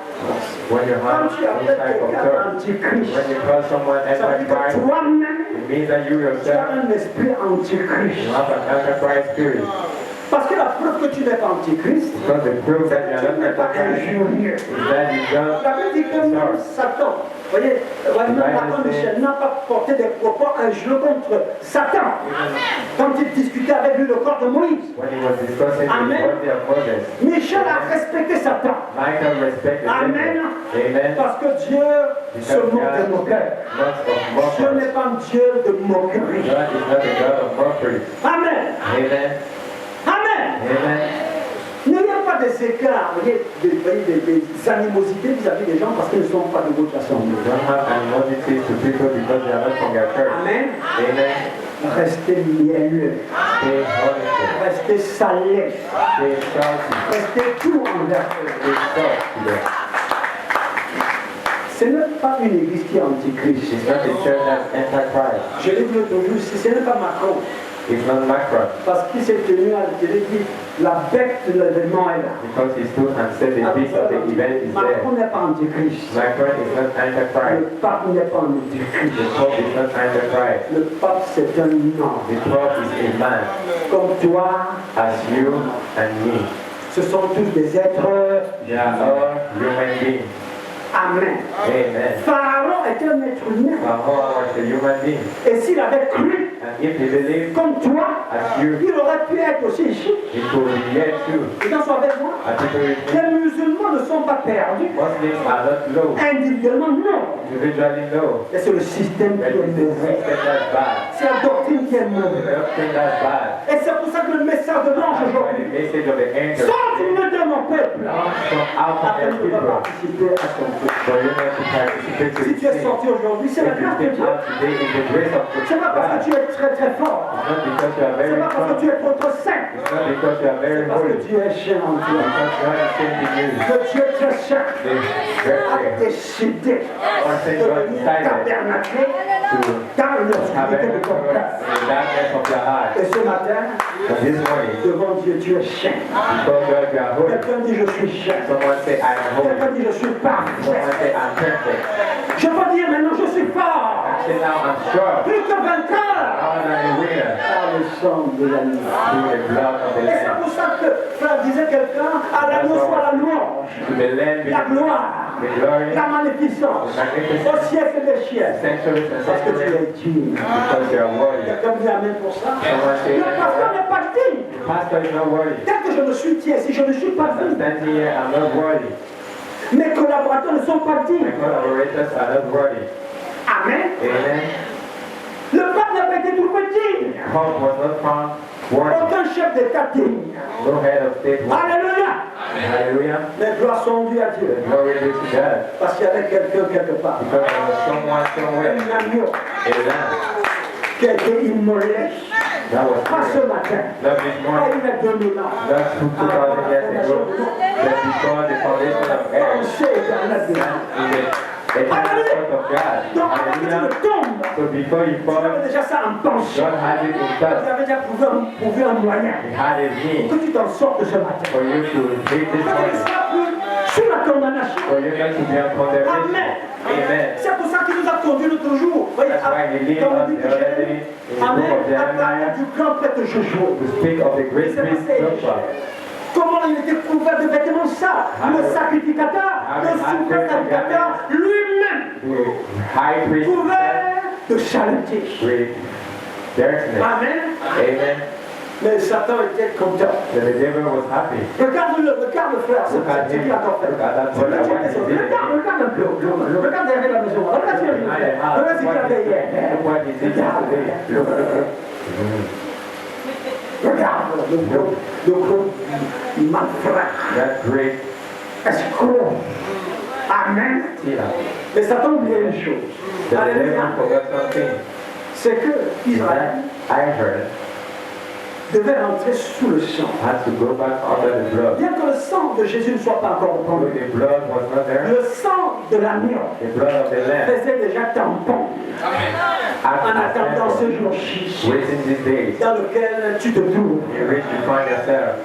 S3: when you
S2: quand
S3: have
S2: tu
S3: this
S2: appelles
S3: type of
S2: quelqu'un
S3: thought,
S2: antichrist,
S3: when you call someone
S2: ça veut dire que
S3: antichrist,
S2: toi-même,
S3: it means that you
S2: tu as
S3: yourself,
S2: un esprit antichrist.
S3: you have an antichrist spirit.
S2: Parce que la preuve que tu n'es pas antichrist,
S3: Because the proof that you
S2: tu
S3: are
S2: n'es
S3: not
S2: pas
S3: antichrist
S2: injurieux.
S3: is that you don't.
S2: La Bible dit que même Satan, vous voyez, l'apôtre Michel n'a pas porté des propos injurieux contre Satan. Quand il discutait avec lui le corps de Moïse,
S3: When he was discussing the
S2: Amen.
S3: body of Moses,
S2: Michel a respecté Satan.
S3: Michael respected
S2: Amen.
S3: him. Amen.
S2: Parce que Dieu se moque de moqueurs.
S3: Lots of
S2: Dieu
S3: mockers.
S2: n'est pas un Dieu de moquerie.
S3: God is not a God of mockery.
S2: Amen.
S3: Amen.
S2: Amen.
S3: Amen.
S2: Il n'y a pas des écarts, vous voyez, des animosités vis-à-vis des gens parce qu'ils ne sont pas de votre assemblée.
S3: You don't have animosity to people because they are not from your church.
S2: Amen.
S3: Amen.
S2: Restez mielleux,
S3: Stay honest.
S2: restez salés,
S3: Stay salty.
S2: restez tout envers eux.
S3: Stay soft to them.
S2: Ce n'est pas une église qui est antichrist.
S3: It's not a church that's antichrist.
S2: Je l'ai dit l'autre jour, ce n'est pas Macron.
S3: It's not Macron.
S2: Parce qu'il s'est tenu à la télé, dit la bête de l'événement est là.
S3: Because he stood and said the beast of the event is
S2: Macron
S3: there.
S2: n'est pas antichrist.
S3: Macron is not
S2: Le
S3: antichrist.
S2: pape n'est pas antichrist.
S3: The Pope is not antichrist.
S2: Le pape c'est un homme.
S3: The Pope is a man,
S2: Comme toi,
S3: as you and me.
S2: ce sont tous des êtres.
S3: They are all human beings.
S2: Amen.
S3: Amen.
S2: Pharaon était un être humain.
S3: Pharaoh was a human being.
S2: Et s'il avait cru
S3: And if he believed
S2: comme toi,
S3: as you,
S2: il aurait pu être aussi ici.
S3: he could be here too.
S2: Les gens sont avec moi.
S3: As people with me,
S2: Les musulmans ne sont pas perdus.
S3: Muslims are not low.
S2: Individuellement, non.
S3: Individually, no.
S2: Et c'est le système
S3: But
S2: qui est
S3: it's the
S2: mauvais.
S3: system that's bad.
S2: C'est la doctrine qui est
S3: The
S2: mauvaise.
S3: doctrine that's bad.
S2: Et c'est pour ça que le message de l'ange
S3: That's why
S2: aujourd'hui,
S3: the message of the angel
S2: sors du milieu de mon peuple.
S3: comes from out of
S2: Après,
S3: their
S2: tu vas
S3: people.
S2: participer à son peuple.
S3: For you not to participate to
S2: Si tu es
S3: sin.
S2: sorti aujourd'hui, c'est la
S3: If you
S2: grâce de
S3: take
S2: Dieu.
S3: out today in the grace of
S2: C'est pas parce
S3: God.
S2: que tu es très très fort.
S3: It's not because you are
S2: C'est
S3: very
S2: pas parce que
S3: strong.
S2: tu es trop saint.
S3: It's not because you are
S2: C'est
S3: very
S2: parce que
S3: holy.
S2: Dieu est chien en toi.
S3: Because God is changing you.
S2: Que Dieu très saint
S3: The
S2: a
S3: very
S2: décidé
S3: Or say
S2: de
S3: God
S2: venir
S3: decided
S2: tabernaquer
S3: to
S2: dans l'obscurité
S3: have
S2: de ton
S3: in
S2: cœur.
S3: the darkness of your heart.
S2: Et ce matin,
S3: But this morning,
S2: devant Dieu, tu es chien.
S3: before God you are holy.
S2: Quelqu'un dit je suis chien.
S3: Someone say I am holy.
S2: Quelqu'un dit je suis parfait.
S3: Someone say I'm perfect.
S2: Je peux dire maintenant je suis fort.
S3: Say now I'm sure.
S2: Plus que vainqueur.
S3: More than a winner.
S2: Par le sang de l'agneau.
S3: Through the blood of the
S2: Et c'est
S3: Lamb.
S2: pour ça que frère disait quelqu'un, à l'agneau soit la louange,
S3: To the Lamb be
S2: la gloire,
S3: the glory,
S2: la magnificence, au siècle des siècles.
S3: centuries and
S2: Parce que tu
S3: centuries.
S2: es digne.
S3: Because you are worthy.
S2: Quelqu'un dit amen pour ça.
S3: Someone say
S2: Le pasteur n'est pas digne.
S3: the pastor is not worthy.
S2: Dès que je me suis tiens, si je ne suis pas
S3: I'm
S2: digne,
S3: standing here, I'm not worthy.
S2: mes collaborateurs ne sont pas
S3: My
S2: dignes.
S3: collaborators are not worthy.
S2: Amen.
S3: Amen.
S2: Le pape n'a pas été trouvé digne.
S3: Pope was not found worthy.
S2: Aucun chef d'État digne.
S3: No head of state worthy.
S2: Alléluia.
S3: Hallelujah.
S2: Les gloires sont dues à Dieu.
S3: Glory be to God.
S2: Parce qu'il y avait quelqu'un quelque part.
S3: Because there was someone somewhere,
S2: Un agneau
S3: a lamb,
S2: qui a été immolé.
S3: That was
S2: Pas ce
S3: prayer.
S2: matin.
S3: Not this
S2: Pas
S3: morning.
S2: il y a 2000 ans.
S3: Not 2,000 years ago. Just before the foundation of earth.
S2: Pensée éternelle de Dieu.
S3: In the eternal thought of God.
S2: Donc avant que tu ne
S3: Hallelujah.
S2: tombes,
S3: So before you
S2: tu
S3: fall,
S2: avais déjà ça en pensée.
S3: God has it in
S2: Tu
S3: touch.
S2: avais déjà trouvé un moyen
S3: He had a means
S2: pour que tu t'en sortes ce matin.
S3: for you to read this
S2: Pour que tu ne
S3: morning.
S2: sois plus sous la condamnation.
S3: For you not to be on condemnation.
S2: Amen.
S3: Amen.
S2: C'est pour ça qu'il nous a conduits l'autre jour. Voyez,
S3: That's why he lead
S2: dans le
S3: us
S2: livre
S3: the
S2: de
S3: other day
S2: Jérémie.
S3: in the book
S2: Amen.
S3: of
S2: À parler
S3: Jeremiah
S2: du grand prêtre Josué.
S3: to speak of the great priest Joshua.
S2: Comment il était couvert de vêtements sales. Le sacrificateur, le souverain sacrificateur, lui-même,
S3: The high priest
S2: couvert de saleté.
S3: with darkness.
S2: Amen.
S3: Amen.
S2: Mais Satan était content.
S3: So the devil was happy.
S2: Regarde frère, c'est
S3: Look at
S2: ce
S3: him.
S2: qu'il a encore fait.
S3: Look at that brother. What he did.
S2: Regarde un peu, regarde derrière la maison, regarde ce qu'il a fait. Regarde ce qu'il a fait hier.
S3: Look what he did yesterday. Look.
S2: Regarde le gros malfrat,
S3: That great
S2: escroc. Amen.
S3: stealer.
S2: Mais Satan oubliait une chose.
S3: The devil
S2: Alléluia.
S3: forgot something.
S2: C'est que Israël
S3: That I heard
S2: devait rentrer sous le sang.
S3: had to go back under the blood.
S2: Bien que le sang de Jésus ne soit pas encore
S3: Although
S2: répandu,
S3: the blood was not there,
S2: le sang de l'agneau
S3: the blood of the lamb
S2: faisait déjà tampon en attendant
S3: had
S2: ce jour-ci
S3: waiting these days.
S2: dans lequel tu te trouves.
S3: In which you find yourself.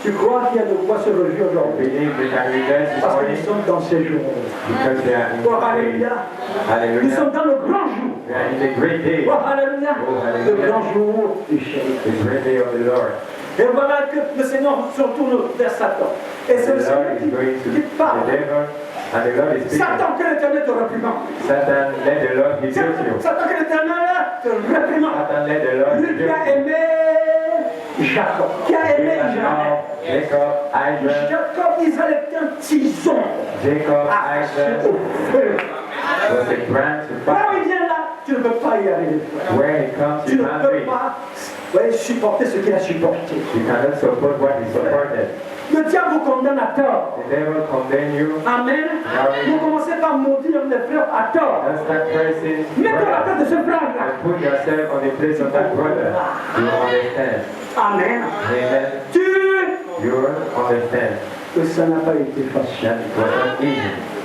S2: Tu crois qu'il y a de quoi se réjouir aujourd'hui
S3: Believe we can rejoice this
S2: parce que
S3: morning
S2: nous sommes dans ces jours.
S3: because we are in
S2: Oh,
S3: the day.
S2: alléluia. Nous
S3: Hallelujah.
S2: sommes dans le grand jour.
S3: We are in the great day.
S2: Oh, alléluia.
S3: Oh, alléluia.
S2: Le grand jour du Seigneur.
S3: The great day of the Lord.
S2: Et voilà que le Seigneur se retourne vers Satan. Et c'est
S3: The
S2: le
S3: Lord
S2: Seigneur
S3: is going
S2: qui
S3: to
S2: parle.
S3: the devil, and the Lord is speaking.
S2: Satan, que l'Éternel te réprimande.
S3: Satan, let the Lord rebuke you.
S2: Satan, que l'Éternel te réprimande.
S3: Satan, let the Lord
S2: Lui qui
S3: rebuke
S2: a
S3: you.
S2: aimé Jacob, qui a aimé Israël.
S3: Jacob, Isaac,
S2: Jacob, Israël est un tison
S3: Jacob,
S2: arraché
S3: Isaac
S2: au feu.
S3: was a brand to
S2: Là
S3: fire.
S2: où il vient là, tu ne peux pas y arriver.
S3: Where he comes,
S2: Tu
S3: you
S2: ne
S3: can't
S2: peux
S3: reach.
S2: pas supporter ce qu'il a supporté.
S3: You cannot support what he supported.
S2: Le diable vous condamne à tort.
S3: The devil condemn you.
S2: Amen. Vous commencez par maudire les frères à tort.
S3: Don't start cursing
S2: Mets-toi à la
S3: brother.
S2: place de ce frère-là.
S3: And put yourself on the place of that brother. You understand.
S2: Amen.
S3: Amen.
S2: Tu
S3: You understand
S2: que ça n'a pas été facile.
S3: that it was not easy.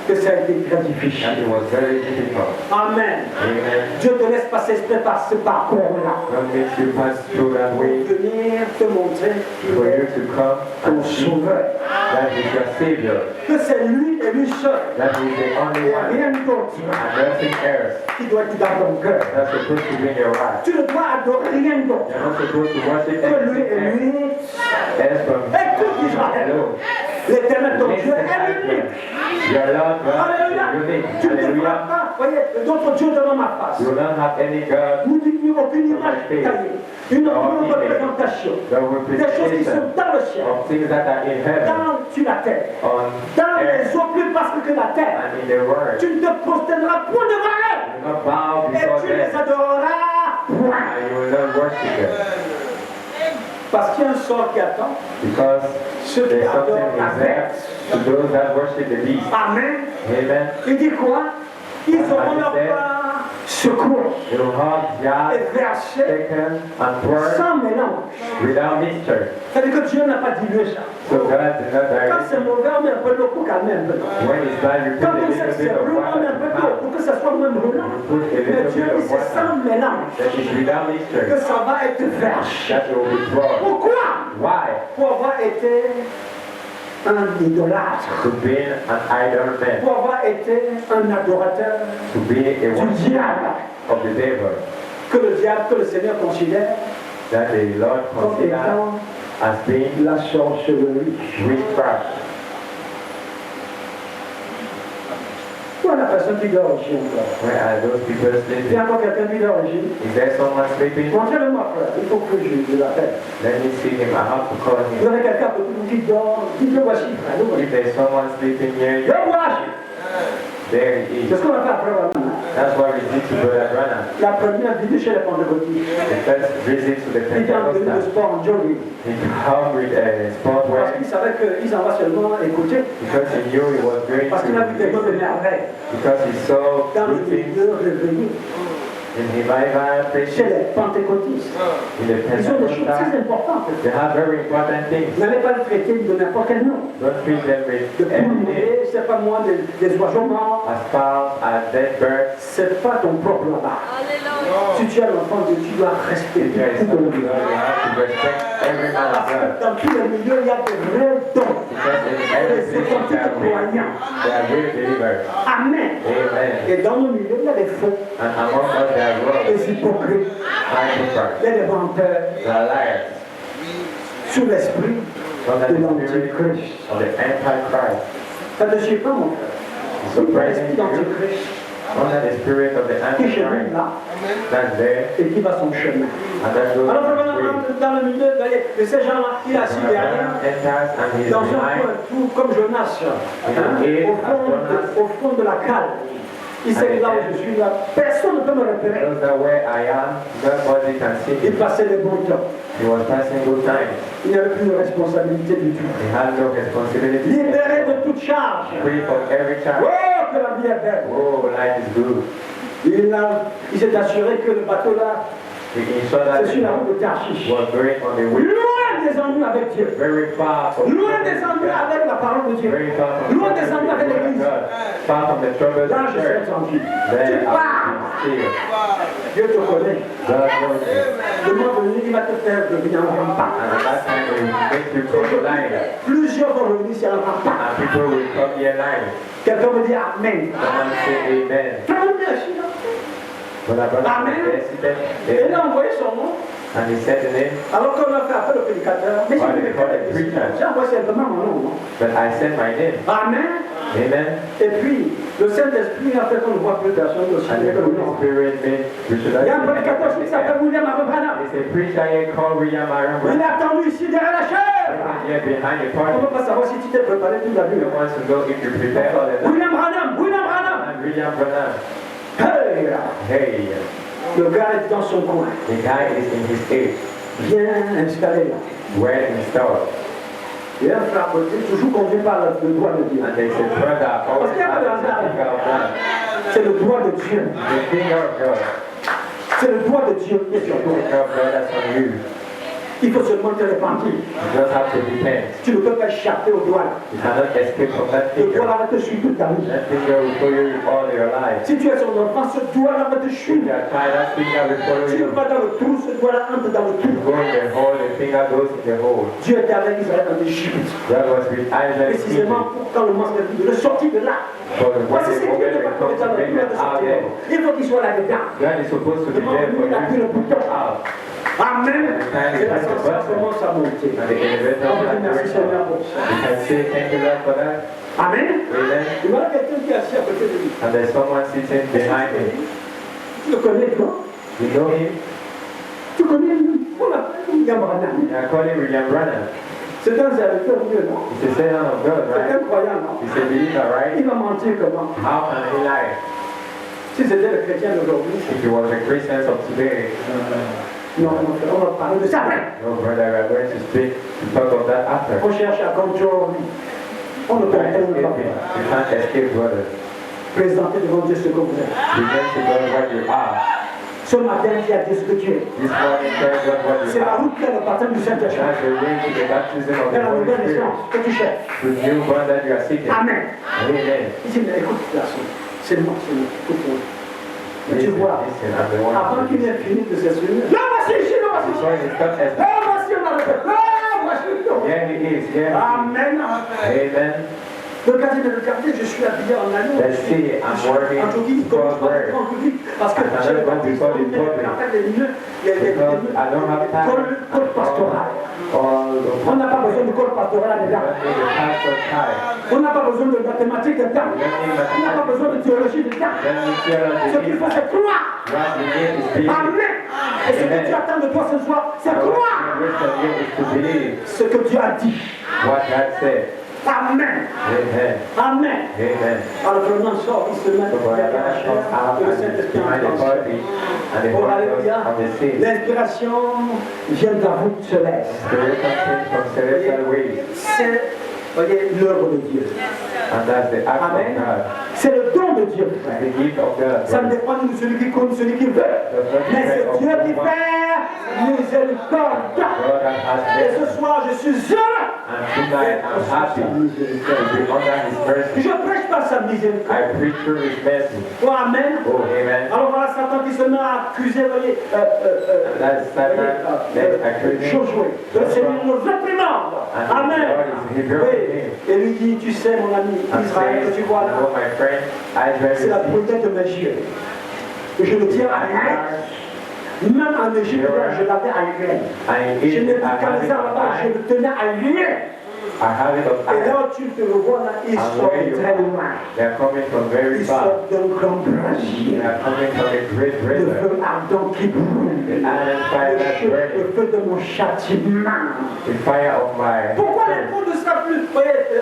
S2: Que ça a été très
S3: That
S2: difficile.
S3: it was very difficult.
S2: Amen.
S3: Amen.
S2: Dieu te laisse passer par ce parcours-là.
S3: God makes you pass through that
S2: Pour
S3: way
S2: venir te montrer qu'il
S3: for you
S2: est
S3: to come
S2: ton
S3: and see
S2: sauveur.
S3: that is your Savior.
S2: Que c'est lui et lui seul.
S3: That is the only
S2: Et
S3: one
S2: rien d'autre
S3: and nothing else
S2: qui doit être dans ton cœur.
S3: that's supposed to be in your heart.
S2: Tu ne dois adorer rien d'autre
S3: You're not supposed to worship
S2: que lui
S3: anything
S2: et lui.
S3: else from
S2: Écoute Israël.
S3: alone.
S2: L'éternel ton Dieu
S3: Listen,
S2: est unique.
S3: your Lord God
S2: Alléluia.
S3: is unique.
S2: Tu ne devras
S3: Hallelujah.
S2: pas, voyez, d'autres dieux devant ma face.
S3: You will not have any God
S2: Ni aucune image taillée. Une représentation.
S3: the
S2: Des choses qui
S3: representation
S2: sont dans le ciel,
S3: of things that are in heaven,
S2: sur la terre,
S3: on
S2: dans
S3: earth,
S2: les eaux plus basses que la terre.
S3: and in the world.
S2: Tu ne te prosterneras point devant elles.
S3: You will not bow
S2: Et
S3: before
S2: tu les
S3: them,
S2: adoreras point.
S3: and you will not worship them,
S2: Parce qu'il y a un sort qui attend
S3: because
S2: ceux qui
S3: there's something
S2: adorent la bête.
S3: reserved to those that worship the beast.
S2: Amen.
S3: Amen.
S2: Il dit quoi? Ils auront leur part secours
S3: You will have God
S2: et versé
S3: taken and poured
S2: sans mélange.
S3: without mixture.
S2: C'est-à-dire que Dieu n'a pas dilué ça.
S3: So God did not
S2: Quand
S3: direct.
S2: c'est mauvais, on met un peu d'eau pour calmer un peu.
S3: When it's bad, you
S2: Quand
S3: put a
S2: on sait que
S3: little
S2: c'est
S3: bit of
S2: brûlant, on met un peu d'eau
S3: water.
S2: pour que ça soit moins brûlant.
S3: You put a
S2: Mais
S3: little
S2: Dieu
S3: bit
S2: dit
S3: of
S2: c'est sans
S3: water
S2: mélange
S3: that is without
S2: que
S3: mixture.
S2: ça va être versé.
S3: That will be poured.
S2: Pourquoi?
S3: Why?
S2: Pour avoir été un idolâtre,
S3: To be an idol man.
S2: pour avoir été un adorateur
S3: To be a
S2: du
S3: worshiper
S2: diable,
S3: of the devil.
S2: que le diable, que le Seigneur considère
S3: That the Lord
S2: comme
S3: considers
S2: étant
S3: as being
S2: la sorcellerie.
S3: witchcraft.
S2: Où est la personne qui dort ici encore?
S3: Where are those people
S2: Il y
S3: sleeping?
S2: a encore quelqu'un qui dort ici?
S3: Is there someone sleeping?
S2: Montrez-le-moi, frère. Il faut que je l'appelle.
S3: Let me see him. I have to call
S2: Vous
S3: him.
S2: avez quelqu'un qui dort? Dites-le voici, frère. Le voici.
S3: If there's someone sleeping near you,
S2: Le voici.
S3: there he
S2: C'est
S3: is.
S2: ce qu'on a fait après vraiment.
S3: That's what we did to Brother Branham.
S2: La première visite chez les Pentecôtistes.
S3: The first visit to the
S2: Il était en tenue de
S3: Pentecostal.
S2: sport en jogging.
S3: He come with a
S2: Parce
S3: sportwear
S2: qu'il savait qu'ils en vont seulement écouter.
S3: because he knew he was going
S2: Parce qu'il a vu des
S3: to
S2: hommes de merveille
S3: because he saw
S2: dans le
S3: good things
S2: milieu réveillé.
S3: In revival
S2: chez
S3: preaching,
S2: les pentecôtistes.
S3: in the
S2: Ils ont des choses très
S3: Pentecostal,
S2: importantes.
S3: they have very important things.
S2: N'allez pas le traiter de n'importe quel nom.
S3: Don't treat them with
S2: De
S3: everything.
S2: pulmoner, c'est pas moi, des oiseaux morts.
S3: As far as dead birds,
S2: C'est pas ton propre là-bas. Si tu es l'enfant de Dieu, tu dois respecter
S3: if there is
S2: tout
S3: something
S2: le
S3: God, you have to respect every man of
S2: Parce
S3: God.
S2: que dans tous les milieux, il y a des vrais dons.
S3: Because in every situation they are real, they are real believers.
S2: Amen.
S3: Amen.
S2: Et dans nos milieux, il y a des faux,
S3: And among us there are rogues,
S2: des hypocrites,
S3: hypocrites,
S2: il y a des menteurs
S3: they are liars.
S2: sous l'esprit
S3: From the
S2: de
S3: spirit
S2: l'antichrist.
S3: of the Antichrist.
S2: Ça ne suit pas, mon frère.
S3: So
S2: Il y a
S3: praise
S2: l'esprit
S3: you.
S2: d'antichrist
S3: Under the spirit of the
S2: qui chemine
S3: Antichrist
S2: là
S3: that's there,
S2: et qui va son chemin.
S3: and that goes
S2: Alors,
S3: his way.
S2: dans le milieu de ces gens-là, il est assis derrière,
S3: Enters and he is
S2: dans un
S3: behind.
S2: coin, tout comme Jonas, au fond de la cale. Il sait que là où je suis, là, personne ne peut me repérer.
S3: Knows that where I am, nobody can see
S2: Il
S3: me.
S2: passait les bons temps.
S3: He was passing good times.
S2: Il n'y avait plus de responsabilité du tout.
S3: He had no responsibility.
S2: Libéré de toute charge.
S3: Free from every charge.
S2: Oh, que la vie est belle.
S3: Oh, life is good.
S2: Il s'est assuré que le bateau là,
S3: He ensured that
S2: c'est sur la route de Tarshish.
S3: was going on the way.
S2: Loin des ennuis avec Dieu.
S3: Very far from
S2: Loin des ennuis avec la parole de Dieu.
S3: Very far from
S2: Loin des ennuis avec
S3: the
S2: l'église.
S3: God. Far from the troubles
S2: Là,
S3: of
S2: je suis
S3: church.
S2: attendu. Tu
S3: There I
S2: pars.
S3: am still.
S2: Dieu te connaît.
S3: God knows you.
S2: Le moment venu, il va te faire devenir un rempart.
S3: And at that time he will make you come alive.
S2: Plusieurs vont revenir sur un rempart.
S3: And people will come here alive.
S2: Quelqu'un me dit Amen.
S3: Someone say amen.
S2: Frère, merci.
S3: But our brother
S2: Amen.
S3: president,
S2: Et il a envoyé son nom.
S3: and he said the name,
S2: Alors qu'on a fait appel au prédicateur, mais
S3: Ouais,
S2: j'ai envoyé simplement mon nom. Non?
S3: but I said my name.
S2: Amen.
S3: Amen.
S2: Et puis, le Saint-Esprit a fait qu'on ne voit plus personne aussi.
S3: And the Holy Spirit made we should
S2: Il y a un prédicateur qui s'appelle William Abraham.
S3: It's a preacher here called William Aram.
S2: Il est attendu ici derrière la chair.
S3: Here behind the
S2: On ne
S3: party.
S2: peut pas savoir si tu t'es préparé tout la vie.
S3: He wants to know if you prepare all the time.
S2: William Branham, William Branham.
S3: And William Branham.
S2: Hey,
S3: Hey,
S2: le gars est dans son coin,
S3: the guy is in his age,
S2: bien installé là.
S3: well installed.
S2: Et un frère à côté, toujours conduit par le doigt de Dieu.
S3: And there's a brother always has the finger of God.
S2: C'est le doigt de Dieu.
S3: The finger of God.
S2: C'est le doigt de Dieu qui est
S3: The
S2: sur toi.
S3: finger of God that's on you.
S2: Il faut seulement te repentir.
S3: You just have to repent.
S2: Tu ne peux pas échapper au doigt là.
S3: You cannot escape from that
S2: Le doigt
S3: finger.
S2: là va te suivre toute ta vie.
S3: That finger will follow you all your life.
S2: Si tu es son enfant, ce doigt là va te
S3: If
S2: suivre.
S3: you are tired, that finger will follow
S2: Si tu
S3: you.
S2: vas dans le trou, ce doigt là entre dans le trou.
S3: Go in the hole, the finger goes in the hole.
S2: Dieu était avec Israël en Égypte.
S3: That was with Isaac.
S2: Précisément pour quand le monstre est venu, le sortir de là.
S3: For the
S2: Voici ce
S3: way
S2: que Dieu
S3: the
S2: ne va pas
S3: comes
S2: faire
S3: to
S2: dans le
S3: bring
S2: trou
S3: them
S2: de
S3: out
S2: sortir.
S3: there.
S2: Il faut qu'il soit là-dedans.
S3: God is supposed to be
S2: Le moment
S3: there
S2: où
S3: for
S2: il a pris le
S3: you to
S2: bouton.
S3: out.
S2: Amen. Et la sensation commence à monter.
S3: And the elevator
S2: On va
S3: is
S2: dire merci Seigneur pour
S3: You
S2: ça.
S3: can say thank you Lord for that.
S2: Amen.
S3: Amen.
S2: Et voilà quelqu'un qui est assis à côté de lui.
S3: And there's someone sitting behind him.
S2: Tu le connais, toi?
S3: You know him?
S2: Tu connais lui? On l'appelle William Branham.
S3: They are calling William Branham.
S2: C'est un serviteur de Dieu, non?
S3: He's a servant of God,
S2: C'est
S3: right?
S2: un croyant, non?
S3: He's a believer, right?
S2: Il va mentir comment?
S3: How can he lie?
S2: Si c'était le chrétien d'aujourd'hui,
S3: If he was a Christian of today,
S2: non, on va parler de ça après.
S3: no brother, we are going to speak to talk of that after.
S2: On cherche à contrôler. On ne
S3: You
S2: peut
S3: can't escape
S2: pas
S3: it. You can't escape, brother.
S2: présenter devant Dieu ce que vous êtes.
S3: Present to God what you are.
S2: Ce matin, dis à Dieu ce que tu es.
S3: This morning, tell God what you
S2: C'est la
S3: are.
S2: route vers le baptême du Saint-Esprit.
S3: That's the way to the baptism of the
S2: Vers la
S3: Holy
S2: nouvelle
S3: Spirit.
S2: naissance que tu cherches.
S3: The new born that you are seeking.
S2: Amen.
S3: Amen.
S2: Il dit, mais écoute, garçon, c'est moi, écoute-moi. Mais tu
S3: Listen,
S2: vois,
S3: listen, I'm the one.
S2: avant qu'il ait fini de s'exprimer, là, voici ici, là, voici ici.
S3: Before he stops as
S2: Là, voici, on a répété. Là, voici, là.
S3: here he is, here he is.
S2: Amen.
S3: Amen.
S2: Regardez, je suis habillé en agneau.
S3: Let's see, I'm working
S2: En Turquie, comme je
S3: for
S2: parle
S3: work.
S2: en public, parce que
S3: I cannot
S2: j'ai
S3: go before the public.
S2: en fait, les lieux, il y a des
S3: Because I don't have time.
S2: code pastoral.
S3: All
S2: On n'a pas besoin de code pastoral dedans.
S3: the pastor's time.
S2: On n'a pas besoin de mathématiques dedans. On n'a pas besoin de théologie dedans.
S3: Then you hear
S2: Ce qu'il faut, c'est croire.
S3: what we need is believe.
S2: Amen. Et ce que tu attends de toi ce soir, c'est croire
S3: What we wish of you is to believe
S2: ce que Dieu a dit.
S3: what God said.
S2: Amen.
S3: Amen.
S2: Amen.
S3: Amen.
S2: Alors le prenant sort, il se met
S3: So when
S2: derrière
S3: God
S2: la chair
S3: comes out
S2: et le
S3: and
S2: Saint-Esprit
S3: behind the
S2: entend.
S3: party and the
S2: Oh,
S3: Holy
S2: alléluia.
S3: Ghost on the scene.
S2: L'inspiration vient de la voûte céleste.
S3: Spirit comes from celestial ways.
S2: C'est Voyez, l'œuvre de Dieu.
S3: And that's the act
S2: Amen.
S3: of God.
S2: C'est le don de Dieu.
S3: It's the gift of God.
S2: Ça ne dépend de celui qui compte, celui qui veut. Mais c'est Dieu qui fait miséricorde. Et ce soir, je suis heureux.
S3: And tonight I'm happy to be under His mercy.
S2: Je prêche par sa miséricorde.
S3: I preach through His mercy.
S2: Oh, amen.
S3: Oh, amen.
S2: Alors voilà Satan qui se met à accuser, voyez,
S3: And that's Satan that's accusing
S2: Josué. C'est une réprimande. Amen. Oui. Et lui dit, tu sais mon ami Israël que tu vois là,
S3: oh, my friend,
S2: c'est la beauté de mes yeux. Et je le tiens à rien. Même en Égypte, je l'avais à rien. Je n'ai plus qu'à les là-bas, je le tenais à rien. Et là, tu te le vois là, ils sont très loin. Ils sont d'un grand Brésil. Le feu ardent qui brûle. Le feu de mon châtiment. Pourquoi les pauvres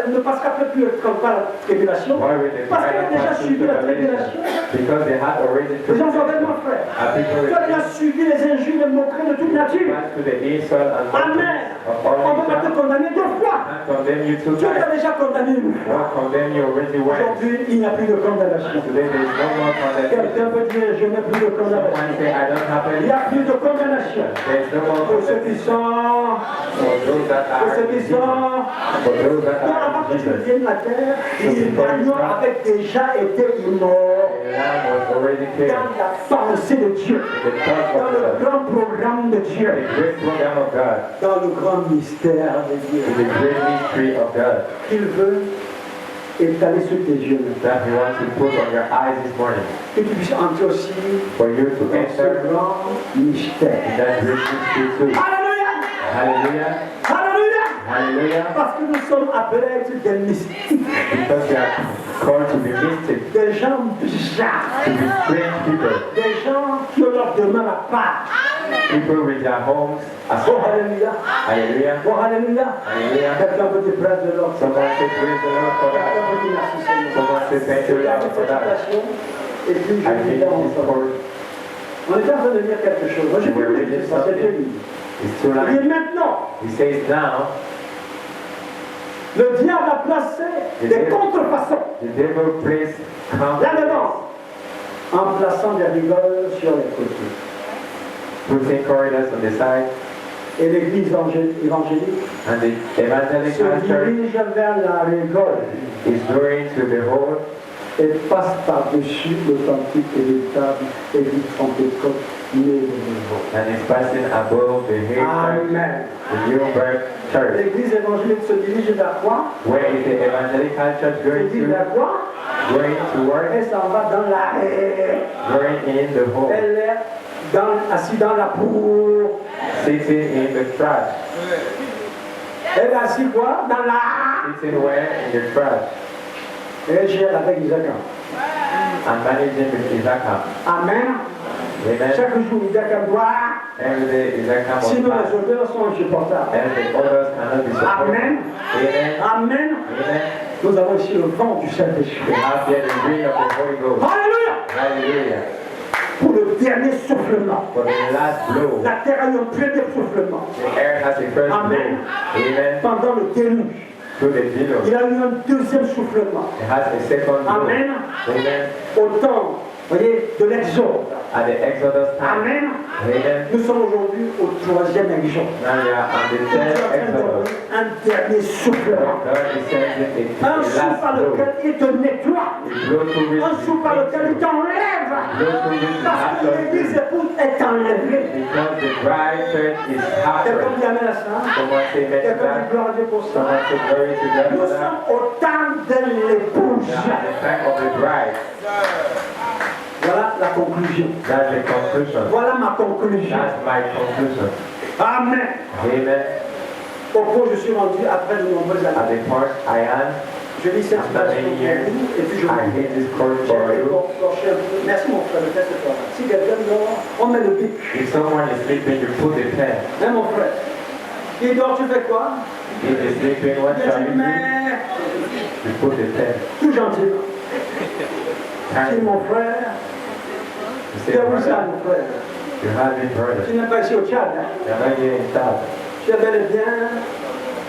S2: ne passera plus par la tribulation? Parce qu'ils ont déjà subi la tribulation. Les gens sont tellement frères. Tu as déjà subi les injures, les moqueries de toute nature. Amen. On ne peut pas te condamner deux fois. Tu as déjà condamné une fois. Aujourd'hui, il n'y a plus de condamnation. Quelqu'un peut dire, je n'ai plus de condamnation. Il n'y a plus de condamnation. Pour ceux qui sont... Non, avant que je vienne la terre, l'agneau avait déjà été immort dans la pensée de Dieu, dans le grand programme de Dieu, dans le grand mystère de Dieu. Il veut étaler sur tes yeux. Que tu puisses entrer aussi dans ce grand mystère. Alléluia! Alléluia!
S3: Hallelujah.
S2: Parce que nous sommes appelés à être des mystiques.
S3: Because we are called to be mystic.
S2: Des gens bizarres.
S3: To be strange people.
S2: Des gens qui ont leur demeure à part.
S3: People with their homes as
S2: Oh, alléluia.
S3: Hallelujah.
S2: Oh, alléluia.
S3: Hallelujah.
S2: Quelqu'un peut te prendre de l'ordre.
S3: Someone say praise the Lord for that.
S2: Quelqu'un peut dire merci Seigneur.
S3: Someone say thank you Lord for that.
S2: Et puis je
S3: I
S2: vais
S3: think
S2: là
S3: it's
S2: ensemble.
S3: for
S2: On est en train de dire quelque chose. Moi, j'ai
S3: We're
S2: pu
S3: reading
S2: dire ça, c'est
S3: something.
S2: Dieu.
S3: It's too
S2: Et
S3: late.
S2: maintenant,
S3: He says now,
S2: le diable a placé des contrefaçons
S3: the devil placed
S2: là-dedans, en plaçant des rigoles sur les côtés.
S3: putting corridors on the side,
S2: Et l'église évangélique
S3: and the evangelical
S2: se
S3: church
S2: dirige vers la rigole
S3: is going to the whole
S2: et passe par-dessus l'authentique et véritable église pentecôte née de nouveau.
S3: and is passing above the hill church,
S2: Amen.
S3: the new birth church.
S2: L'église évangélique se dirige vers quoi?
S3: Where is the evangelical church
S2: Se
S3: going
S2: dirige
S3: to?
S2: vers quoi?
S3: Going toward,
S2: Elle s'en va dans la haie.
S3: going in the hole,
S2: Elle est assise dans la poule.
S3: sitting in the trash,
S2: Elle est assise quoi? Dans la...
S3: sitting where in the trash,
S2: Et gère avec Isaac.
S3: and managing with Isaac.
S2: Amen.
S3: Amen.
S2: Chaque jour, Isaac doit.
S3: Every day Isaac was
S2: Sinon, les
S3: passed,
S2: odeurs sont insupportables.
S3: and the others cannot be supported.
S2: Amen.
S3: Amen.
S2: Amen.
S3: Amen.
S2: Nous avons ici le vent du
S3: We
S2: Saint-Esprit.
S3: have here the wind of the Holy Ghost.
S2: Alléluia.
S3: Hallelujah.
S2: Pour le dernier soufflement.
S3: For the last blow,
S2: La terre a eu un premier soufflement.
S3: the earth has a first blow.
S2: Amen.
S3: Amen.
S2: Pendant le déluge.
S3: To the billow,
S2: Il a eu un deuxième soufflement.
S3: it has a second blow.
S2: Amen.
S3: Amen.
S2: Au temps, voyez, de l'exode.
S3: At the Exodus time.
S2: Amen.
S3: Amen.
S2: Nous sommes aujourd'hui au troisième exode.
S3: Now we are on the
S2: Dieu est en
S3: third
S2: train de
S3: Exodus.
S2: donner un dernier soufflement.
S3: God is sending
S2: Un
S3: a
S2: souffle par
S3: last blow.
S2: lequel il te nettoie.
S3: A blow to which
S2: Un souffle par lequel il t'enlève.
S3: blow to which is
S2: Parce que l'église
S3: after
S2: épouse est enlevée.
S3: because the bride church is
S2: Quelqu'un
S3: after.
S2: dit amen à ça.
S3: Someone say amen to
S2: Quelqu'un dit
S3: that.
S2: gloire à Dieu pour ça.
S3: Someone say glory to God
S2: Nous
S3: for that.
S2: sommes au temps de l'épouse.
S3: We are at the time of the bride.
S2: Voilà la conclusion.
S3: That's the conclusion.
S2: Voilà ma conclusion.
S3: That's my conclusion.
S2: Amen.
S3: Amen.
S2: Au point où je suis rendu après de nombreuses
S3: At
S2: années.
S3: the point I am,
S2: Je lis cette
S3: after
S2: citation
S3: many years,
S2: pour vous et puis je
S3: I
S2: vous
S3: hit this court
S2: J'ai
S3: for you.
S2: torché un peu. Merci mon frère, le test est toi. Si quelqu'un dort, on met le bic.
S3: If someone is sleeping, you put the pen.
S2: Hein mon frère? Il dort, tu fais quoi?
S3: If he's sleeping, what
S2: Je
S3: shall
S2: dis,
S3: you do?
S2: mais
S3: You put the pen.
S2: tout gentiment. Si
S3: Time.
S2: mon frère,
S3: You
S2: tu
S3: say,
S2: es où ça
S3: brother,
S2: mon frère?
S3: you have it, brother.
S2: Tu n'es pas ici au Tchad, hein?
S3: You're not getting started.
S2: Tu es bel et bien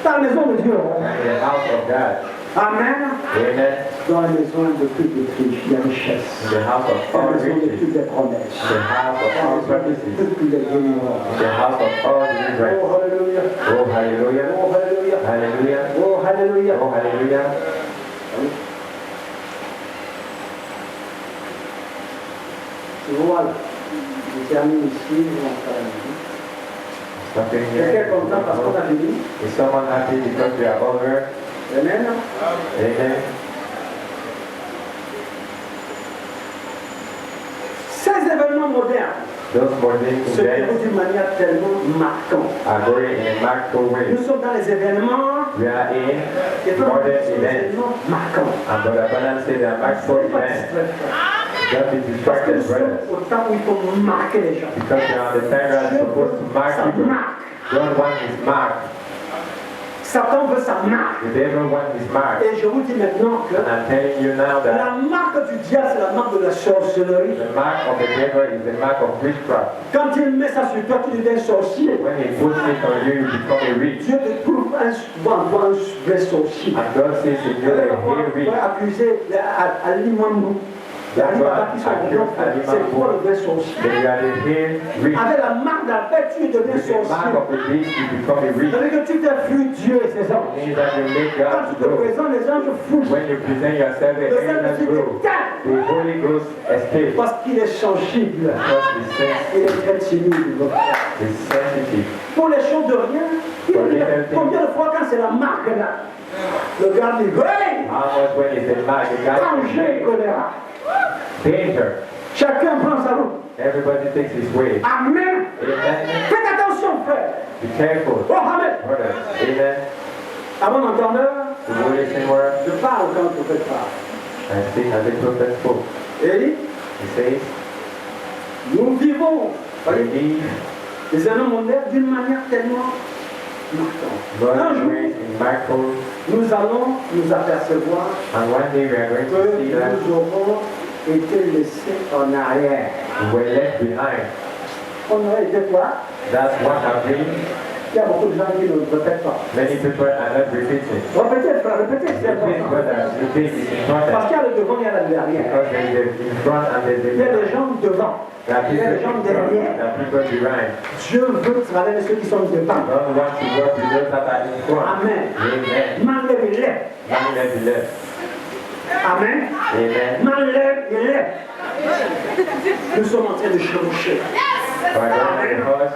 S2: dans la maison de Dieu. Hein?
S3: You're in the house of of God.
S2: Amen.
S3: Amen.
S2: Dans la maison de toutes les riches, il y a richesse.
S3: In the house of
S2: Dans
S3: all
S2: la maison de
S3: riches.
S2: toutes les promesses.
S3: In the house of
S2: Dans
S3: all
S2: la maison de
S3: purposes.
S2: toutes les délivrances.
S3: In the house of all deliverance.
S2: Oh, hallelujah.
S3: Oh, hallelujah.
S2: Oh, hallelujah.
S3: Hallelujah.
S2: Oh, hallelujah.
S3: Oh, hallelujah.
S2: Voilà. Je termine ici, je vais en faire un petit.
S3: Something
S2: Quelqu'un est
S3: here.
S2: content parce qu'on a fini?
S3: Is someone happy because we are over?
S2: Amen.
S3: Amen.
S2: Ces événements modernes
S3: Those modern
S2: se déroulent
S3: events
S2: d'une manière tellement marquante.
S3: are going in a macro way.
S2: Nous sommes dans les événements,
S3: We are in
S2: et
S3: modern
S2: les
S3: events.
S2: événements marquants.
S3: And Brother Branham said they are macro
S2: Faut pas
S3: events.
S2: distraire.
S3: Don't be
S2: Parce que
S3: distracted,
S2: nous sommes
S3: brothers.
S2: au temps où il faut marquer les gens.
S3: Because you are the time you are supposed to mark
S2: Ça
S3: people.
S2: marque.
S3: Don't want his mark.
S2: Satan veut sa marque.
S3: The devil wants his mark.
S2: Et je vous dis maintenant que
S3: And I'm telling you now
S2: la
S3: that
S2: marque du diable, c'est la marque de la sorcellerie.
S3: the mark of the devil is the mark of witchcraft.
S2: Quand il met ça sur toi, tu deviens sorcier.
S3: When he puts it on you, you become a witch.
S2: Dieu te trouve un vrai sorcier.
S3: And God says if you're a real
S2: On
S3: witch,
S2: va accuser à l'imam.
S3: that's why
S2: C'est toi le vrai sorcier.
S3: then you are the real witch.
S2: Avec la marque de la bête, tu deviens
S3: With the mark
S2: sorcier.
S3: of the beast, you become a witch.
S2: C'est-à-dire que tu t'es fui Dieu et ses
S3: It
S2: anges.
S3: means that you make
S2: Quand tu
S3: God
S2: te
S3: grow.
S2: présentes, les anges fouillent.
S3: When you present yourself, the
S2: Le
S3: angels
S2: Saint-Esprit
S3: grow.
S2: t'éteint
S3: The Holy Ghost escapes.
S2: parce qu'il est sensible.
S3: Because
S2: Il est très timide.
S3: he's sensitive.
S2: Pour les choses de rien, combien de fois quand c'est la marque là, le gars dit, hey,
S3: How much when it's a mark, the
S2: danger,
S3: God
S2: choléra.
S3: danger.
S2: Chacun prend sa route.
S3: Everybody takes his way.
S2: Amen.
S3: Amen.
S2: Faites attention, frère.
S3: Be careful,
S2: Oh, Amen.
S3: brothers. Amen.
S2: À mon entendeur,
S3: The Holy Listening word,
S2: je parle quand le prophète parle.
S3: I speak as the prophet spoke.
S2: Et il dit,
S3: He says,
S2: nous vivons
S3: we live
S2: les événements modernes d'une manière tellement marquante. Un
S3: God's
S2: jour,
S3: ways in micro,
S2: nous allons nous apercevoir
S3: and one day we are going
S2: que
S3: to see that
S2: nous aurons été laissés en arrière.
S3: we were left behind.
S2: On aurait été quoi?
S3: That's what happened.
S2: Il y a beaucoup de gens qui ne le répètent pas.
S3: Many people are not repeating.
S2: Répétez, frère, répétez, c'est
S3: Repeat,
S2: important.
S3: brothers, repeat is
S2: Parce
S3: important.
S2: qu'il y a le devant, il y a le derrière.
S3: Because there is the in front and there's the
S2: Il y a des
S3: behind.
S2: gens devant.
S3: There are
S2: Il y a
S3: people
S2: des gens
S3: in front,
S2: derrière.
S3: there are people behind.
S2: Dieu veut travailler avec ceux qui sont devant.
S3: God wants to work with those that are in front.
S2: Amen.
S3: Amen.
S2: M'enlève, il lève.
S3: None let be left.
S2: Amen.
S3: Amen.
S2: M'enlève, il lève. Nous sommes en train de chevaucher.
S3: For I don't know the horse,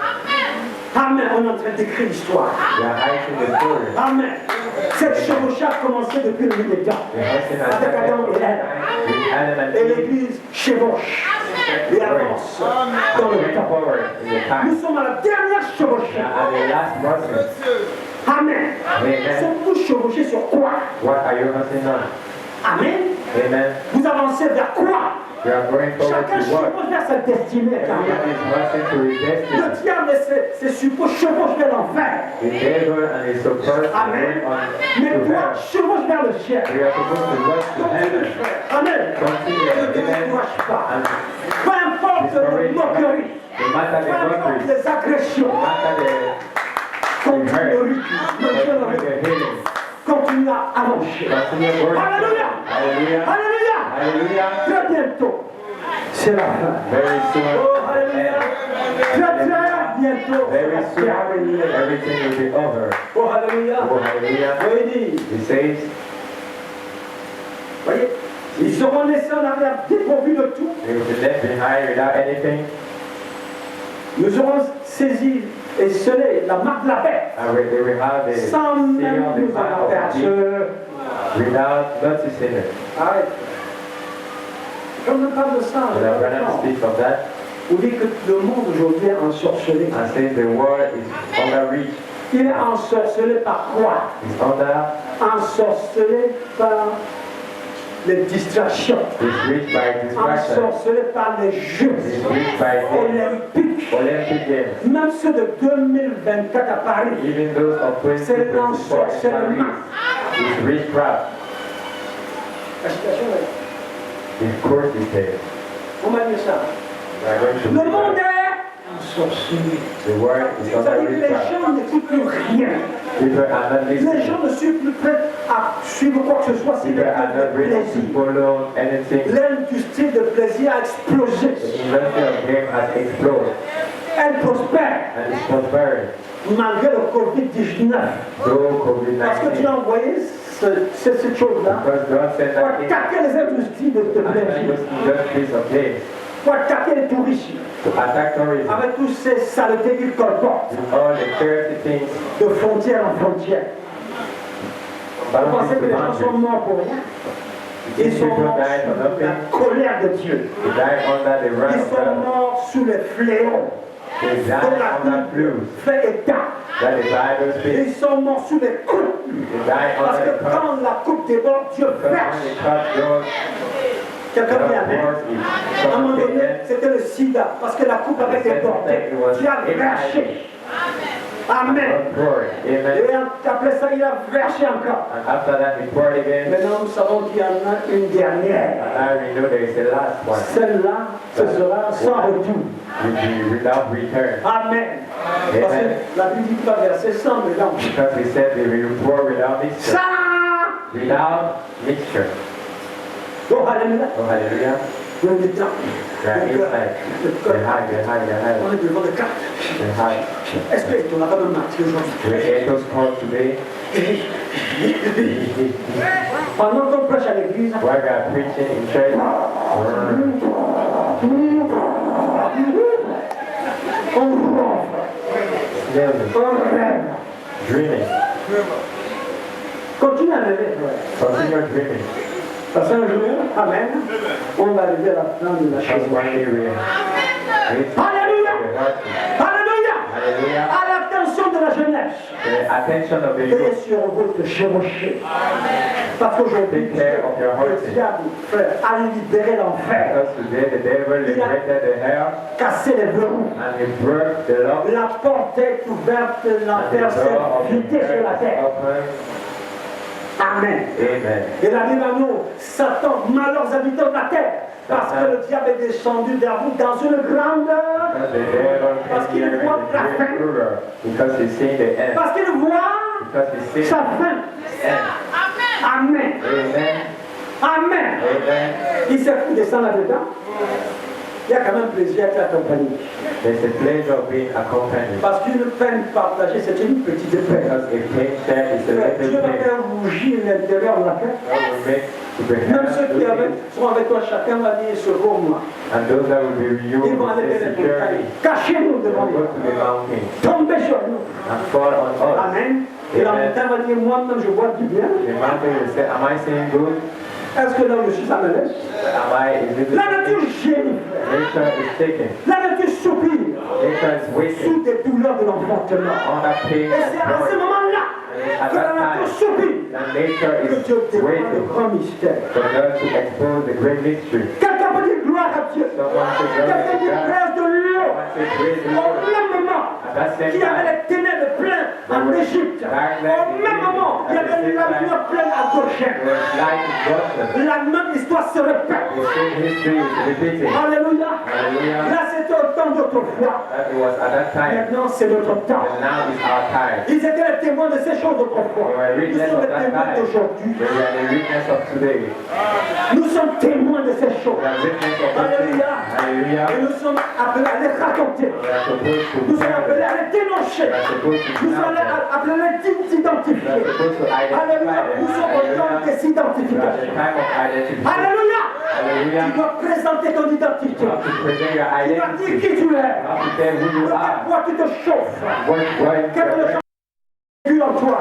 S2: Amen. On est en train d'écrire l'histoire.
S3: we are hiding the story.
S2: Amen. Cette chevauchée a commencé depuis le milieu des temps.
S3: The husband has
S2: Avec Adam et Ève.
S3: with Adam and
S2: Et
S3: Eve.
S2: l'Église chevauche et avance dans le
S3: Going
S2: temps.
S3: forward in the time.
S2: Nous sommes à la dernière
S3: We
S2: chevauchée.
S3: are at the last crossing.
S2: Amen.
S3: Amen.
S2: Sommes-nous chevauchés sur quoi?
S3: What are you hustling on?
S2: Amen.
S3: Amen.
S2: Vous avancez vers quoi?
S3: We are going forward
S2: Chacun
S3: to what?
S2: chevauche vers sa destinée.
S3: Everyone is hustling to his destiny.
S2: Le diable, c'est suppos chevauche vers l'enfer.
S3: The devil and his supporters are
S2: Amen.
S3: going on
S2: Mais
S3: to
S2: toi,
S3: hell.
S2: chevauche vers le ciel.
S3: We are supposed to rush to heaven.
S2: Amen.
S3: Continue.
S2: Ne te
S3: Amen.
S2: décourage pas.
S3: And
S2: Peu importe les moqueries,
S3: no matter
S2: peu
S3: the
S2: importe
S3: mockeries,
S2: les agressions,
S3: no matter the
S2: continue le rythme, maintiens le
S3: continue
S2: rythme,
S3: the healing,
S2: continue à avancer.
S3: continue working.
S2: Alléluia.
S3: Hallelujah.
S2: Alléluia.
S3: Hallelujah.
S2: Très bientôt, c'est la fin.
S3: Very soon.
S2: Oh, alléluia. Très bientôt,
S3: Very
S2: c'est
S3: soon.
S2: terminé.
S3: Everything will be over.
S2: Oh, alléluia.
S3: Oh, hallelujah.
S2: Oui, dit,
S3: He says,
S2: voyez, ils seront laissés en arrière dépourvus de tout.
S3: they will be left behind without anything.
S2: Nous aurons saisi et scellé la marque de la bête
S3: And they will have the
S2: sans
S3: seal
S2: même
S3: of the
S2: nous en
S3: mark of the beast
S2: apercevoir.
S3: without noticing it.
S2: Arrête. Comme je parle de ça,
S3: So that Branham speaks of that
S2: vous dites que le monde aujourd'hui est ensorcelé.
S3: and says the world is overreached.
S2: Il est ensorcelé par quoi?
S3: It's under,
S2: Ensorcelé par les distractions.
S3: it's reached by distraction.
S2: Ensorcelé par les jeux
S3: It's reached by the
S2: olympiques.
S3: Olympic Games.
S2: Même ceux de 2024 à Paris.
S3: Even those of
S2: C'est
S3: 2024 in
S2: l'ensorcellement.
S3: Paris is witchcraft.
S2: La situation est.
S3: Of course it is.
S2: On m'a dit ça.
S3: We are going to
S2: Le monde
S3: read
S2: est ensorcelé.
S3: that. The world is
S2: Ça
S3: under
S2: veut dire que les
S3: witchcraft.
S2: gens n'écoutent plus rien.
S3: People are not
S2: Les
S3: listening.
S2: gens ne sont plus prêts à suivre quoi que ce soit, c'est le plaisir. L'industrie de plaisir a explosé. Elle prospère. Malgré le Covid-19. Parce que tu as envoyé cette chose-là pour attaquer les industries de plaisir. Pour attaquer les touristes. Avec toutes ces saletés qu'ils colportent. De frontière en frontière. Vous pensez que les gens sont morts pour rien? Ils sont morts sous la colère de Dieu. Ils sont morts sous les fléaux dont la Bible fait état. Ils sont morts sous les coupes. Parce que quand la coupe déborde, Dieu verse. Quelqu'un dit amen. À un moment donné, c'était le sida. Parce que la coupe avait débordé. Dieu a versé. Amen. Et après ça, il a versé encore. Maintenant, nous savons qu'il y en a une dernière. Celle-là, ce sera sans retour. Amen. Parce que la Bible dit pas verser sans mélange. Ça! Oh, alléluia. On est dedans. On est devant le cadre. Est-ce que tu n'as pas de martyr aujourd'hui? Pendant qu'on prêche à l'église, on rêve. Continue à rêver. Parce qu'un jour, amen, on va arriver à la fin de la chose. Alléluia! Alléluia! À l'attention de la jeunesse. Veillez sur votre chevauché. Parce qu'aujourd'hui, le diable, frère, a libéré l'enfer. Il a cassé les verrous. La porte est ouverte, l'enfer s'est vidé sur la terre. Amen. Et la Bible à nous, Satan, malheurs habitants de la terre, parce que le diable est descendu vers vous dans une grandeur, parce qu'il voit la fin, parce qu'il voit sa fin. Amen. Amen. Il s'est fou descendre là-dedans. Il y a quand même plaisir à être accompagné. Parce qu'une peine partagée, c'est une petite peine. Dieu va faire rougir l'intérieur de la tête. Même ceux qui seront avec toi, chacun va dire secours-moi. Ils vont aller vers les montagnes. Cachez-nous devant lui. Tombez sur nous. Amen. Et la montagne va dire moi-même je vois du bien. Est-ce que là où je suis, ça me laisse? La nature gémit. La nature soupire sous des douleurs de l'enfantement. Et c'est à ce moment-là que la nature soupire que Dieu dévoile le grand mystère. Quelqu'un peut dire gloire à Dieu. Quelqu'un dit grâce de l'eau. Au même moment qu'il y avait les ténèbres pleines en Égypte, au même moment il y avait la lumière pleine à Goshen. La même histoire se répète. Alléluia. Là c'était au temps d'autrefois. Maintenant c'est notre temps. Ils étaient les témoins de ces choses d'autrefois. Nous sommes les témoins d'aujourd'hui. Nous sommes témoins de ces choses. Alléluia. Et nous sommes appelés à les raconter. Nous sommes appelés à les dénoncer. Nous sommes appelés à les identifier. Alléluia. Nous sommes au temps des identifications. Alléluia. Tu dois présenter ton identité. Tu dois dire qui tu es. De quel bois tu te chauffes. Quel est le en toi,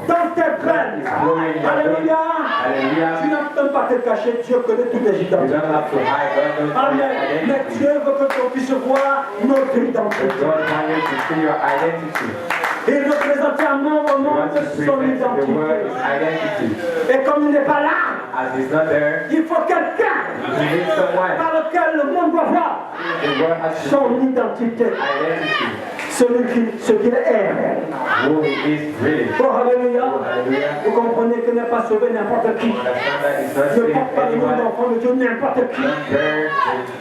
S2: dans tes peines. Alléluia. Tu n'as même pas te cacher, Dieu connaît toutes les identités. Amen. Mais Dieu veut que l'on puisse voir notre identité. Il veut présenter un membre au monde son identité. Et comme il n'est pas là, il faut quelqu'un par lequel le monde doit voir son identité. ce qu'il est réel.
S3: Who he is really.
S2: Oh, alléluia.
S3: Oh, hallelujah.
S2: Vous comprenez que n'est pas sauvé n'importe qui.
S3: Understand that it's not
S2: Ne
S3: saving
S2: porte pas le nom
S3: anyone.
S2: d'enfant de Dieu n'importe qui.
S3: Don't bear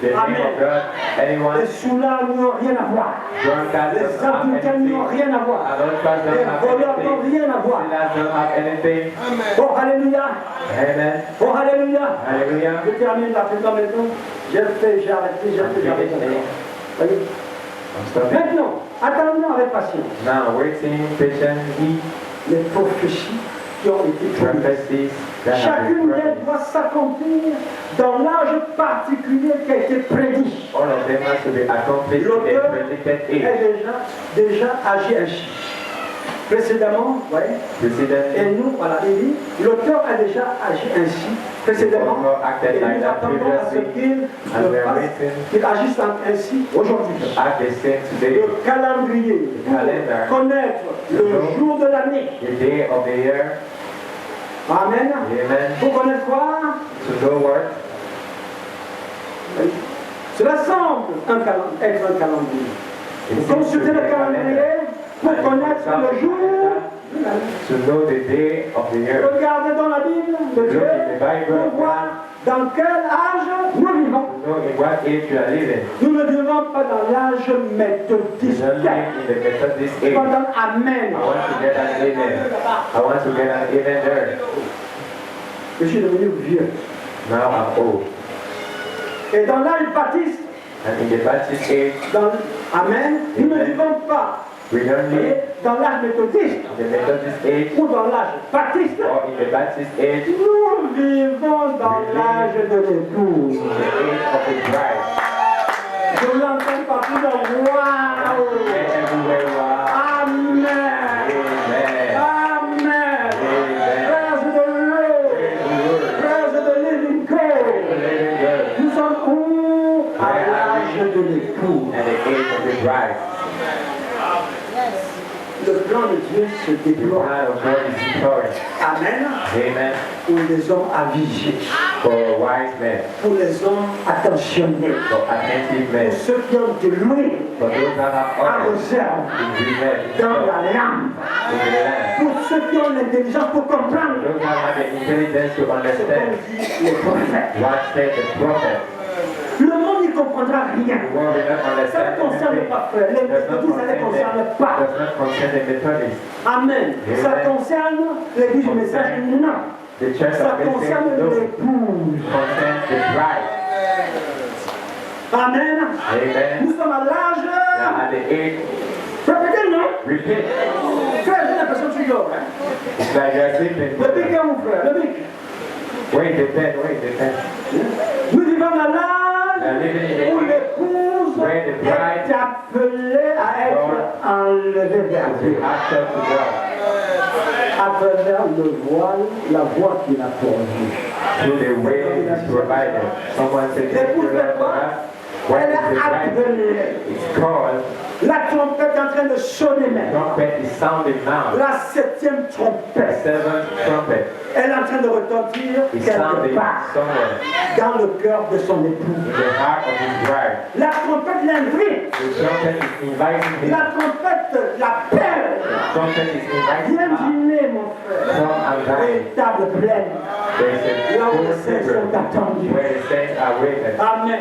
S3: the name
S2: Amen.
S3: of God. Anyone.
S2: Les soulats n'ont rien à voir.
S3: Drunkards
S2: Les
S3: don't have
S2: adultères
S3: anything.
S2: n'ont rien à voir.
S3: Adulterers
S2: Les
S3: don't have
S2: voleurs n'ont
S3: anything.
S2: rien à voir.
S3: Sinners don't have anything.
S2: Oh, alléluia.
S3: Amen.
S2: Oh, alléluia.
S3: Hallelujah.
S2: Je termine la présentation maintenant. J'ai arrêté. Voyez.
S3: I'm stopping.
S2: Maintenant, attendons avec patience
S3: Now, waiting patiently.
S2: les prophéties qui ont été promises.
S3: Prophecies that have
S2: Chacune
S3: been
S2: d'elles
S3: promised.
S2: doit s'accomplir dans l'âge particulier qui a été prédit.
S3: All of them has to be accomplished in
S2: L'auteur
S3: a predicted age.
S2: est déjà agi ainsi. Précédemment, voyez, et
S3: Precedently,
S2: nous, voilà, il dit, l'auteur a déjà agi ainsi précédemment, et nous attendons à ce qu'il agisse ainsi aujourd'hui.
S3: act the same today.
S2: Le calendrier,
S3: Calendar.
S2: connaître le jour de l'année.
S3: The day of the year.
S2: Amen.
S3: Amen.
S2: Vous connaissez quoi?
S3: To know what?
S2: Cela semble être un calendrier. Vous consultez le calendrier pour connaître le jour.
S3: To know the day of the year.
S2: Regardez dans la Bible de Dieu pour voir dans quel âge nous vivons.
S3: To know in what age you are living.
S2: Nous ne vivons pas dans l'âge méthodiste.
S3: You don't live in the Methodist age.
S2: Pas dans Amen.
S3: I want to get an amen. I want to get an amen there.
S2: Je suis devenu vieux.
S3: Now I'm old.
S2: Et dans l'âge baptiste,
S3: And in the Baptist age,
S2: dans Amen, nous ne vivons pas
S3: we don't live
S2: dans l'âge méthodiste
S3: in the Methodist age
S2: ou dans l'âge baptiste.
S3: or in the Baptist age,
S2: Nous vivons dans l'âge de l'épouse.
S3: in the age of the bride.
S2: Je l'entends partout dans waouh!
S3: Everywhere you are.
S2: Amen!
S3: Amen.
S2: Amen!
S3: Amen.
S2: Praise the Lord! Praise the living God!
S3: Living God.
S2: Nous sommes où? À l'âge de l'épouse.
S3: And the age of the bride.
S2: Le plan de Dieu se
S3: The
S2: déploie.
S3: plan of God is deployed.
S2: Amen.
S3: Amen.
S2: Pour les hommes avisés,
S3: For wise men,
S2: pour les hommes attentionnés,
S3: for attentive men,
S2: pour ceux qui ont de l'huile
S3: for those that have
S2: à
S3: honor
S2: réserve
S3: in the men,
S2: dans la lampe,
S3: in the land.
S2: pour ceux qui ont l'intelligence pour comprendre
S3: Those that have the intelligence to
S2: ce qu'ont
S3: understand
S2: dit les prophètes.
S3: what said the prophet.
S2: Le monde n'y comprendra rien.
S3: The world will not
S2: Ça
S3: understand
S2: ne concerne
S3: anything.
S2: pas frère. Les
S3: Does not
S2: méthodistes, ça ne concerne pas.
S3: concern the Methodists.
S2: Amen. Ça concerne l'église du message, non.
S3: The church
S2: Ça
S3: of Bethel
S2: concerne
S3: does
S2: l'épouse.
S3: concern the bride.
S2: Amen.
S3: Amen.
S2: Nous sommes à
S3: Now
S2: l'âge.
S3: at the age,
S2: Répétez, non?
S3: repeat.
S2: Frère, j'ai l'impression que tu dors. Hein?
S3: It's like you're sleeping.
S2: Le bic est où, frère? Le bic.
S3: Wait the pen, wait the pen.
S2: Nous vivons à l'âge où l'épouse
S3: Where the bride
S2: est appelée à être enlevée vers
S3: to
S2: Dieu.
S3: answer to God.
S2: À travers le voile, la voie qu'il a pourvue.
S3: Through the way He's provided. Someone said,
S2: L'épouse fait quoi?
S3: what
S2: Elle
S3: is the
S2: est
S3: bride?
S2: appelée.
S3: It's called,
S2: La trompette est en train de sonner maintenant.
S3: trumpet is sounding now.
S2: La 7e
S3: The
S2: trompette.
S3: seventh trumpet
S2: Elle est en train de retentir
S3: is
S2: quelque
S3: sounding
S2: part
S3: somewhere
S2: dans le cœur de son époux.
S3: in the heart of his bride.
S2: La trompette l'invite.
S3: The trumpet is inviting him.
S2: La trompette l'appelle.
S3: The trumpet is inviting
S2: Viens
S3: him.
S2: dîner, mon frère.
S3: Come and dine.
S2: Une table pleine.
S3: There is a
S2: Là où les
S3: full
S2: saints
S3: table
S2: sont attendus.
S3: where the saints are waiting.
S2: Amen.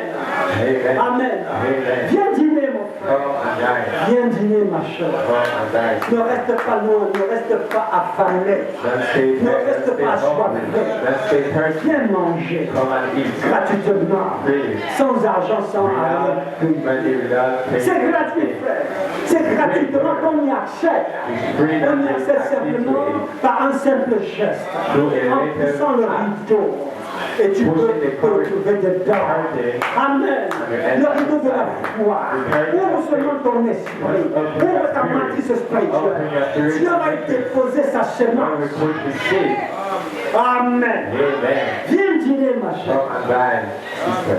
S3: Amen.
S2: Amen.
S3: Amen.
S2: Viens dîner, mon frère.
S3: Come and dine.
S2: Viens dîner, ma chère.
S3: Come and dine.
S2: Ne reste pas loin, ne reste pas affamé.
S3: Don't stay
S2: Ne
S3: there.
S2: reste
S3: Don't stay
S2: pas
S3: hungry.
S2: assoiffé.
S3: Don't stay thirsty.
S2: Viens manger.
S3: Come and eat.
S2: Gratuitement.
S3: Freely.
S2: Sans argent, sans rien.
S3: Without money, without paying.
S2: C'est gratuit, frère. C'est gratuitement qu'on y accède.
S3: It's free
S2: On y
S3: that
S2: accède
S3: you
S2: simplement par un simple geste. En poussant le rideau. Et tu peux te retrouver dedans. Amen. Le rideau de la foi. Ouvre seulement ton esprit. Ouvre ta matrice spirituelle. Dieu va y déposer sa
S3: When we
S2: semence.
S3: put the seed.
S2: Amen.
S3: Amen.
S2: Viens dîner, ma chère.
S3: Come and dine, sister.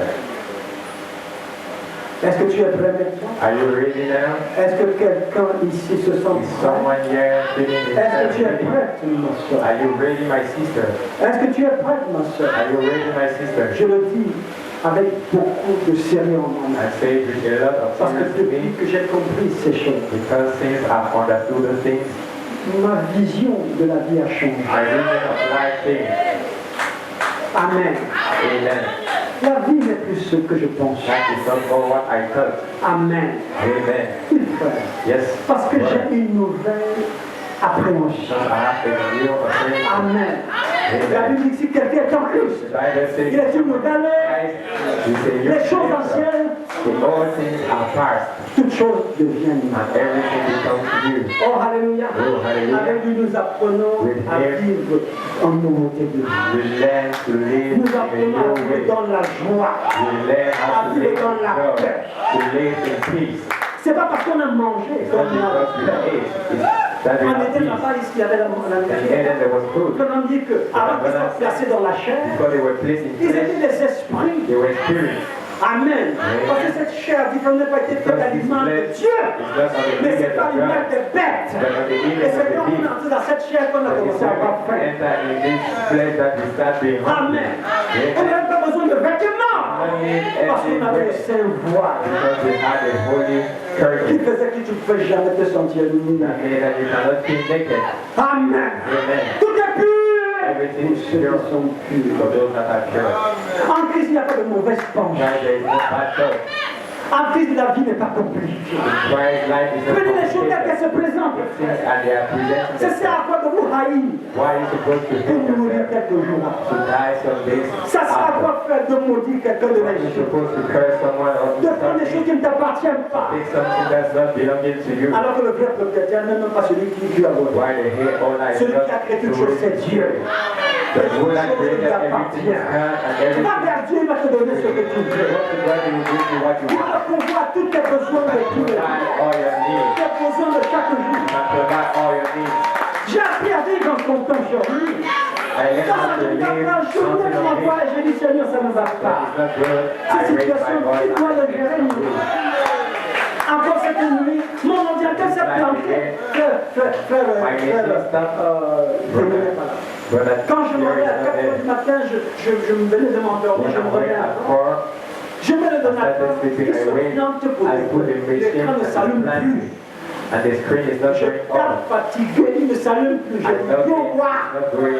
S2: Est-ce que tu es prêt maintenant?
S3: Are you ready now?
S2: Est-ce que quelqu'un ici se sent
S3: Is
S2: prêt?
S3: someone here feeling
S2: Est-ce que tu es
S3: ready?
S2: prête, ma soeur?
S3: Are you ready, my sister?
S2: Est-ce que tu es prête, ma soeur?
S3: Are you ready, my sister?
S2: Je le dis, avec beaucoup de sérieux en moi.
S3: I say it with a lot of
S2: Parce que depuis
S3: seriousness
S2: que j'ai compris ces choses,
S3: because since I've understood the things,
S2: ma vision de la vie a changé.
S3: my vision of life changed.
S2: Amen.
S3: Amen.
S2: La vie n'est plus ce que je pense.
S3: That is not all what I thought.
S2: Amen.
S3: Amen.
S2: Oui, frère.
S3: Yes.
S2: Parce que j'ai une nouvelle appréhension.
S3: Because I have a new apprehension.
S2: Amen. La Bible dit que si quelqu'un est en Christ,
S3: The Bible says,
S2: il est une nouvelle.
S3: you say,
S2: Les choses anciennes,
S3: all things are past,
S2: toutes choses deviennent nouvelles.
S3: and everything becomes new.
S2: Oh, alléluia.
S3: Oh, alléluia.
S2: Avec lui, nous apprenons à vivre en nouveauté de vie.
S3: We learn to live
S2: Nous
S3: in a
S2: apprenons à
S3: new
S2: vivre
S3: way.
S2: dans la joie.
S3: We learn how to live in joy, to live in peace.
S2: C'est pas parce qu'on a mangé
S3: It's
S2: qu'on
S3: not
S2: a.
S3: because we ate, it's that we
S2: En
S3: have
S2: Éden,
S3: peace.
S2: là-bas, ici, il y avait la
S3: And then there was food.
S2: on dit qu'avant qu'ils soient placés dans la chair,
S3: Because they were placed in
S2: ils étaient
S3: flesh,
S2: des esprits.
S3: they were spirits.
S2: Amen. Parce que cette chair, dit qu'on n'a pas été faite à l'image de Dieu.
S3: It's not on the
S2: Mais c'est
S3: image
S2: pas
S3: of
S2: l'image
S3: God,
S2: des bêtes.
S3: but on the
S2: Et
S3: image
S2: c'est
S3: of
S2: quand
S3: the
S2: on est
S3: beast.
S2: entré dans cette chair qu'on a
S3: But
S2: commencé
S3: it's
S2: à
S3: when
S2: avoir
S3: we
S2: faim.
S3: enter in this flesh that we start being hungry.
S2: Amen. On
S3: Amen.
S2: n'a pas besoin de vêtements.
S3: We need
S2: Parce qu'on avait le
S3: every
S2: saint voile
S3: because we had a holy
S2: qui
S3: curtain
S2: faisait que tu ne pouvais jamais te sentir nu.
S3: that made that you cannot be naked.
S2: Amen.
S3: Amen.
S2: Tout est pur.
S3: Everything is
S2: Ceux
S3: pure
S2: qui sont purs.
S3: for those that are pure.
S2: En Christ, il n'y a pas de mauvaise pensée.
S3: Right, there is no bad thought.
S2: En Christ, la vie n'est pas compliquée.
S3: Christ life is not
S2: Prenez les choses telles qu'elles
S3: complicated.
S2: se présentent.
S3: Things and they are presented.
S2: C'est ça à quoi de vous haïr
S3: Why are you supposed to
S2: pour
S3: hate
S2: mourir
S3: yourself?
S2: quelques jours
S3: To
S2: après.
S3: die some days
S2: Ça sera à
S3: after.
S2: quoi faire de maudire quelqu'un de
S3: Why are you
S2: méchant,
S3: supposed to curse someone or
S2: de prendre des choses
S3: something?
S2: qui ne t'appartiennent pas.
S3: Take something that's not belonging to you.
S2: Alors que le vrai propriétaire n'est même pas celui qui vit à votre.
S3: Why the hate all that is
S2: Celui
S3: not
S2: qui a créé toutes choses, c'est Dieu.
S3: The one that created everything is God and
S2: Tu vas
S3: everything.
S2: vers Dieu, il va te donner ce que tu
S3: You
S2: veux.
S3: go to God, He will give you what you
S2: Il va
S3: want.
S2: pourvoir tous tes besoins de tous les jours.
S3: Provide all your needs.
S2: Tes besoins de chaque jour.
S3: And provide all your needs.
S2: J'ai appris à vivre en comptant sur lui.
S3: I learned
S2: Quand
S3: how
S2: ça
S3: to
S2: ne va
S3: live
S2: pas, je
S3: counting
S2: me
S3: on Him.
S2: m'envoie et je dis Seigneur, ça ne va
S3: That
S2: pas.
S3: is not good.
S2: Cette
S3: I raise
S2: situation,
S3: my voice.
S2: qui doit le gérer? Encore cette nuit, mon ordinateur s'est planté. Quand je me réveille à 4 heures du matin, je me venais de m'endormir, je me réveille à 4. Je mets le donateur, il se plante pour l'écran ne s'allume plus.
S3: And the screen is not
S2: Je
S3: showing
S2: tape
S3: up.
S2: fatigué, il ne s'allume plus. Je dis, pourquoi?
S3: Not going.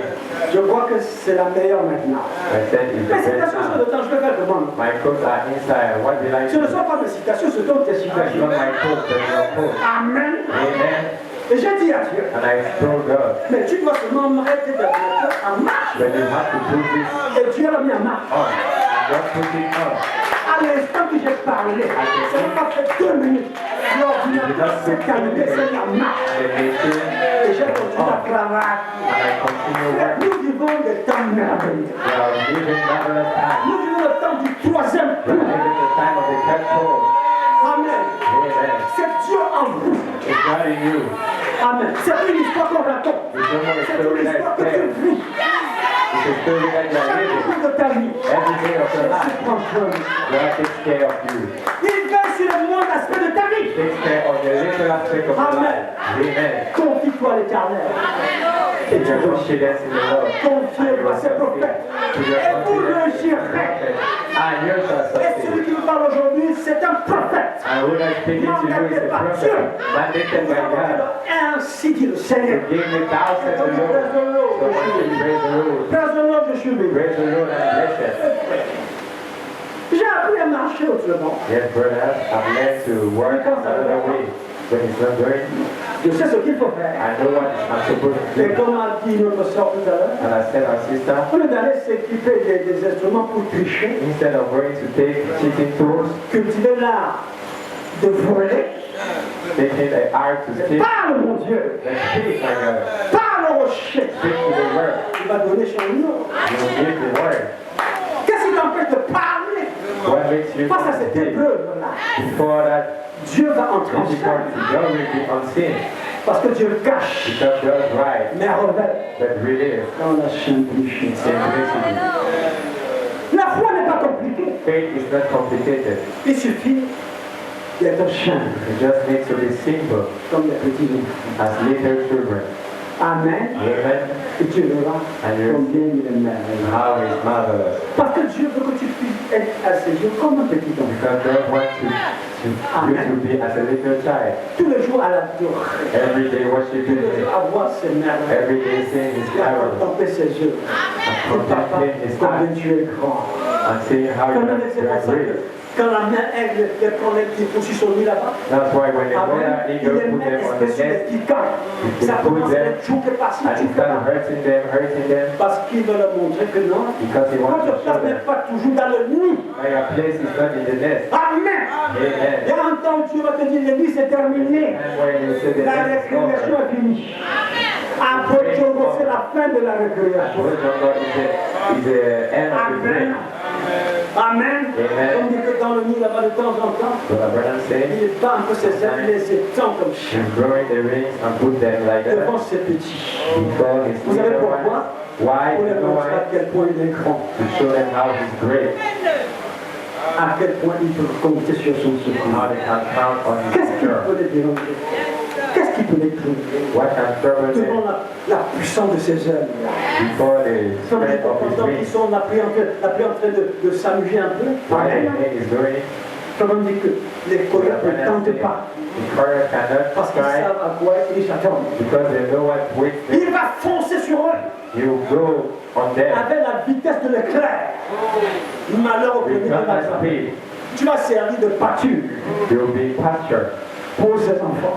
S2: Je vois que c'est la meilleure maintenant.
S3: I said, it's
S2: Mais
S3: the
S2: c'est la
S3: best
S2: chose
S3: now.
S2: de temps, je peux faire comment?
S3: My coats are inside. What will I
S2: Ce ne
S3: do?
S2: sont pas mes citations, ce sont tes
S3: That's
S2: citations.
S3: not my coat, that's your coat.
S2: Amen.
S3: Amen.
S2: Et j'ai dit à Dieu,
S3: And I told God,
S2: mais tu dois seulement mettre l'ordinateur en marche.
S3: but you have to put this
S2: Et Dieu l'a mis en marche.
S3: on. Just put it on.
S2: À l'instant que j'ai parlé, ça n'a pas fait 2 minutes. L'ordinateur s'est calmé, c'est en marche.
S3: And the machine
S2: Et j'ai continué à travailler.
S3: and I continue working.
S2: Nous vivons des temps merveilleux.
S3: We are living marvelous times.
S2: Nous vivons le temps du troisième
S3: We are
S2: tour.
S3: living the time of the third call.
S2: Amen.
S3: Amen.
S2: C'est Dieu en vous.
S3: It's God in you.
S2: Amen. C'est une histoire qu'on raconte.
S3: It's no more a
S2: C'est
S3: story
S2: une
S3: that
S2: histoire
S3: is
S2: que tu
S3: there.
S2: vis.
S3: It's a story that you are
S2: Chaque
S3: living.
S2: jour de ta vie.
S3: Every day of your
S2: C'est
S3: life,
S2: prend soin de toi.
S3: God takes care of you.
S2: Il veille sur le moindre aspect de ta vie.
S3: Takes care of the little aspect of your
S2: Amen.
S3: life. Amen.
S2: Confie-toi à l'éternel. Et
S3: Put
S2: tu
S3: your
S2: vas
S3: confidence in the Lord.
S2: confier-toi à ses prophètes.
S3: Put your
S2: Et vous le
S3: confidence in the
S2: girez.
S3: prophet. And you shall
S2: Et celui
S3: succeed.
S2: qui vous parle aujourd'hui, c'est un prophète.
S3: And who is speaking to you is a prophet, mandated by God.
S2: Ainsi dit le Seigneur.
S3: To give me thousands of Lord. So once you praise the Lord,
S2: Praise the Lord, je suis béni.
S3: praise the Lord and bless it.
S2: J'ai appris à marcher autrement.
S3: Yes, brothers, I've learned to work another way. When it's not going,
S2: Je sais ce qu'il faut faire.
S3: I know what I'm supposed to
S2: Et
S3: do.
S2: comme a dit notre soeur tout à l'heure,
S3: And I said, our sister,
S2: au lieu d'aller s'équiper des instruments pour tricher,
S3: instead of going to take cheating tools,
S2: cultiver l'art de voler,
S3: taking the art to steal,
S2: parle mon Dieu,
S3: then speak like God.
S2: parle au rocher.
S3: Speak to the word.
S2: Il va donner son nom.
S3: You will give the word.
S2: Qu'est-ce qui t'empêche de parler
S3: What makes you
S2: face à cette
S3: speak?
S2: épreuve-là?
S3: Before that
S2: Dieu va entrer en
S3: difficulty,
S2: scène
S3: God will be unseen.
S2: parce que Dieu cache,
S3: Because God's right,
S2: mais révèle
S3: but really,
S2: dans la simplicité.
S3: simplicity.
S2: La foi n'est pas compliquée.
S3: Faith is not complicated.
S2: Il suffit d'être simple,
S3: It just needs to be simple,
S2: comme les petits enfants.
S3: as little children.
S2: Amen.
S3: Amen.
S2: Et tu verras
S3: And you
S2: combien il est merveilleux.
S3: how is marvelous.
S2: Parce que Dieu veut que tu puisses être à ses yeux comme un petit enfant.
S3: Because God wants you to be as a little child.
S2: Tous les jours à l'adorer.
S3: Every day
S2: Tous
S3: worshiping
S2: les
S3: Him.
S2: jours à voir ses merveilles.
S3: Every day seeing His
S2: Et à
S3: power.
S2: contempler ses œuvres. Et papa,
S3: Contemplating His
S2: combien
S3: act.
S2: tu es grand.
S3: And seeing how
S2: Quand
S3: you
S2: même, c'est pour
S3: are
S2: ça
S3: great.
S2: que quand la main aigle les prend les pieds aussi sur lui là-bas,
S3: That's why when the
S2: Amen.
S3: mother
S2: Il
S3: eagle
S2: les
S3: put
S2: met
S3: them on the
S2: espèce de
S3: nest,
S2: piquants.
S3: It
S2: Ça
S3: put
S2: commence à
S3: them
S2: être chouqué par-ci,
S3: and it
S2: chouqué par-là.
S3: started hurting them.
S2: Parce qu'il veut leur montrer que non.
S3: Because he wants
S2: Votre
S3: to show
S2: place
S3: them
S2: n'est pas toujours dans le nid.
S3: that your place is not in the nest.
S2: Amen.
S3: Amen.
S2: Et en temps où Dieu va te dire, le nid c'est terminé.
S3: And when you say the
S2: La
S3: nest is
S2: récréation
S3: over,
S2: est finie. Après Djongo, c'est la fin de la récréation.
S3: Bojongo is the end of the
S2: Amen.
S3: break.
S2: Amen.
S3: Amen.
S2: On dit que dans le nid là-bas de temps en temps,
S3: So the brother said,
S2: il bat un peu ses ailes, il les étend comme chien
S3: he's growing the rings and put them like that
S2: devant ses petits.
S3: before his
S2: Vous savez
S3: little
S2: pourquoi?
S3: ones. Why?
S2: Pour
S3: You
S2: leur
S3: know
S2: montrer à
S3: why?
S2: quel point il est grand,
S3: To show them how he's great,
S2: à quel point il peut compter sur son secours.
S3: how they can count on his
S2: Qu'est-ce qui
S3: power.
S2: peut les déranger? Qu'est-ce qui peut les trouver
S3: What can trouble
S2: devant
S3: them
S2: la puissance de ses ailes?
S3: before the
S2: Comme les
S3: strength of his
S2: pendant qu'ils
S3: wings?
S2: sont appris en train de s'amuser un peu.
S3: What the
S2: Amen.
S3: thing is doing,
S2: Comme on dit que les colères ne tentent pas.
S3: the courage cannot
S2: Parce qu'ils
S3: strike
S2: savent à quoi ils s'attendent.
S3: because they know what waits them.
S2: Il va foncer sur eux
S3: You go on them
S2: avec la vitesse de l'éclair. Malheur au premier
S3: with
S2: de la
S3: that speed.
S2: Tu vas servir de pâture
S3: You will be pasture
S2: pour ses enfants.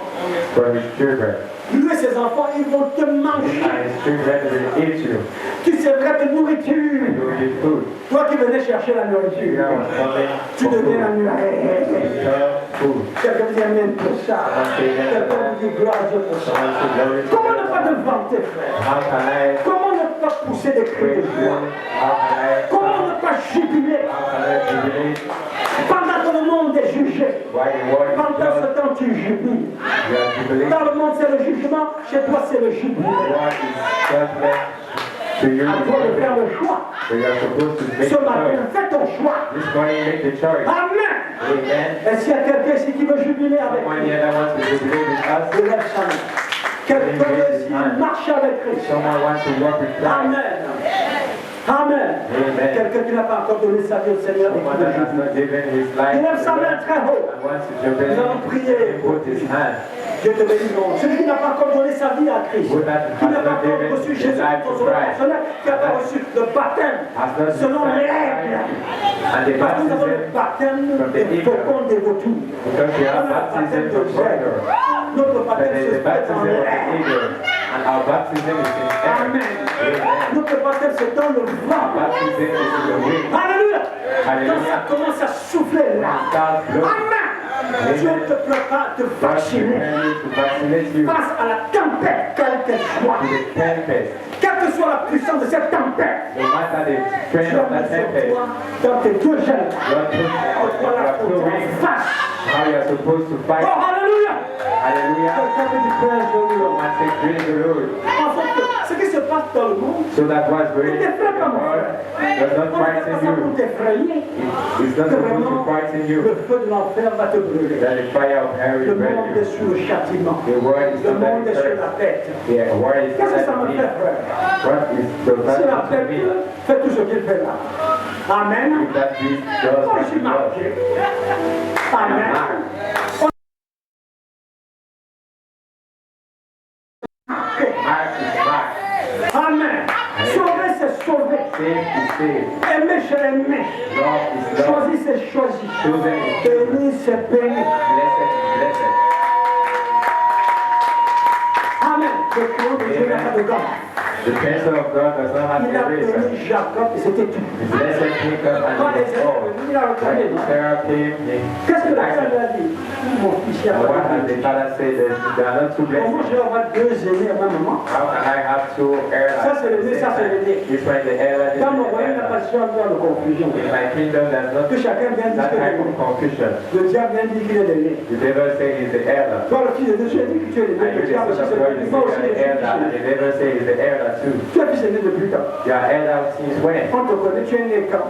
S3: for his children.
S2: Lui et ses enfants, ils vont te manger.
S3: And his children will eat you.
S2: Tu serviras de nourriture.
S3: You will be food.
S2: Toi qui venais chercher la
S3: You
S2: nourriture,
S3: are coming
S2: tu
S3: for
S2: deviens la
S3: food.
S2: nourriture.
S3: Become food.
S2: Quelqu'un dit Amen pour ça. Quelqu'un dit gloire à Dieu pour ça.
S3: Someone say glory to
S2: Comment ne
S3: God.
S2: pas te vanter, frère?
S3: How can I
S2: Comment ne pas pousser des cris de
S3: praise you?
S2: joie?
S3: How can
S2: Comment ne pas jubiler
S3: how can I jubilate?
S2: pendant que le monde est jugé?
S3: Why the world is
S2: Pendant ce
S3: just,
S2: temps, tu jubiles.
S3: you are jubilating.
S2: Dans le monde, c'est le jugement. Chez toi, c'est le
S3: The
S2: jugement.
S3: world is judgment. To you,
S2: À toi de faire le choix.
S3: so you are supposed to make
S2: Ce
S3: a
S2: matin,
S3: choice.
S2: fais ton choix.
S3: This morning, make the choice.
S2: Amen.
S3: Amen.
S2: Est-ce qu'il y a quelqu'un ici qui veut jubiler avec
S3: Someone
S2: nous?
S3: here that wants to jubilate with us.
S2: Lève sa main. Quelqu'un ici marche avec Christ.
S3: Someone wants to walk with Christ.
S2: Amen. Amen.
S3: Amen.
S2: Quelqu'un qui n'a pas encore donné sa vie au Seigneur et qui
S3: Someone
S2: veut
S3: that has
S2: jubiler.
S3: not given his life
S2: Il lève
S3: to
S2: sa main
S3: God
S2: très haut.
S3: and wants to jubilate,
S2: Nous allons prier.
S3: he put his hand.
S2: Dieu te bénisse, mon. Celui qui n'a pas encore donné sa vie à Christ,
S3: Who that
S2: qui n'a
S3: has
S2: pas
S3: not
S2: encore
S3: given
S2: reçu
S3: his
S2: Jésus
S3: life
S2: comme
S3: to
S2: son
S3: Christ,
S2: personnel, qui n'a pas reçu le baptême
S3: has not
S2: selon les
S3: received
S2: règles.
S3: and the
S2: Parce que nous avons le
S3: baptism,
S2: baptême
S3: from the
S2: des faucons des vautours.
S3: because we have baptism from water.
S2: Notre
S3: But
S2: baptême
S3: there
S2: se
S3: is the
S2: fait dans
S3: baptism
S2: les
S3: of the
S2: règles.
S3: eagle, and our baptism is in air.
S2: Amen.
S3: Amen.
S2: Notre baptême se dans le vent.
S3: Baptism is in the wind.
S2: Alléluia. Quand
S3: Alléluia.
S2: ça commence à souffler là.
S3: Start blowing.
S2: Amen. Dieu te prépare de
S3: God
S2: vacciner
S3: prepare you to vaccinate you
S2: face à la tempête, quelle qu'elle soit.
S3: to the tempest.
S2: Quelle que soit la puissance de cette tempête,
S3: No matter the
S2: tu
S3: strength
S2: as
S3: of that
S2: mis sur
S3: tempest,
S2: toi, dans tes deux jeunes,
S3: God put
S2: tu
S3: on
S2: la
S3: your
S2: faute
S3: wings
S2: en face.
S3: how you are supposed to
S2: Oh,
S3: fight.
S2: alléluia.
S3: Hallelujah.
S2: Quelqu'un me dit, Père, je loue.
S3: Someone say, praise the Lord.
S2: En fait, ce qui se passe dans le monde,
S3: So that was
S2: ne
S3: very
S2: t'effraie pas, mon frère.
S3: does not
S2: On ne fait pas
S3: frighten
S2: ça pour
S3: you.
S2: t'effrayer.
S3: It's not
S2: Que
S3: supposed to
S2: vraiment,
S3: frighten you.
S2: le feu de l'enfer va te brûler.
S3: That the fire of hell
S2: Le
S3: will burn
S2: monde
S3: you.
S2: est sous le châtiment.
S3: The word is
S2: Le
S3: not
S2: monde est
S3: that
S2: sur la tête.
S3: The word is
S2: Qu'est-ce que ça
S3: not
S2: me
S3: that
S2: fait, frère?
S3: What is the
S2: Si la
S3: value to
S2: tête
S3: me?
S2: fait tout ce qu'il fait là. Amen.
S3: If that beast does
S2: Moi, je
S3: what
S2: suis
S3: it does,
S2: marqué.
S3: I am
S2: Amen.
S3: marked. Mark is marked.
S2: Amen. Sauver, c'est sauver.
S3: Save is saved.
S2: Aimer, c'est aimer.
S3: Love is love.
S2: Choisir, c'est choisir.
S3: Chosen is chosen.
S2: Bénir, c'est bénir.
S3: Blessed is blessed.
S2: Amen. Le trône de Dieu n'a pas de gants.
S3: The pencil of God does not have
S2: Il a
S3: a razor.
S2: béni Jacob et c'était tout.
S3: The blessed Jacob
S2: Quand
S3: and
S2: les
S3: his
S2: êtres
S3: all.
S2: venus, il a regardé.
S3: When Sarah came, he
S2: Qu'est-ce que la femme
S3: asked
S2: lui a dit? Mon fils, il y a
S3: him,
S2: pas
S3: what
S2: de
S3: has the father said? They are not too
S2: Comment
S3: blessed.
S2: je vais avoir deux aînés au même moment?
S3: How can I have two heirs?
S2: Ça, c'est le nez, ça, c'est le nez.
S3: This one is the heir, this
S2: Dans
S3: one
S2: mon
S3: is the
S2: royaume, il n'y a pas
S3: heir.
S2: de genre de confusion.
S3: In my kingdom, there's not
S2: Que chacun vienne dire
S3: that
S2: que
S3: type of confusion.
S2: le diable vient dire qu'il est l'aîné.
S3: The devil says he's the heir.
S2: Toi, le fils de Dieu, tu as dit que tu es
S3: And
S2: l'aîné.
S3: you
S2: Le diable
S3: just
S2: aussi,
S3: of God,
S2: c'est
S3: you
S2: moi aussi,
S3: say
S2: je
S3: you're the heir.
S2: suis
S3: And the devil says he's the heir too.
S2: Tu es fils aîné depuis quand?
S3: You are heir since when?
S2: On te connaît, tu es né quand?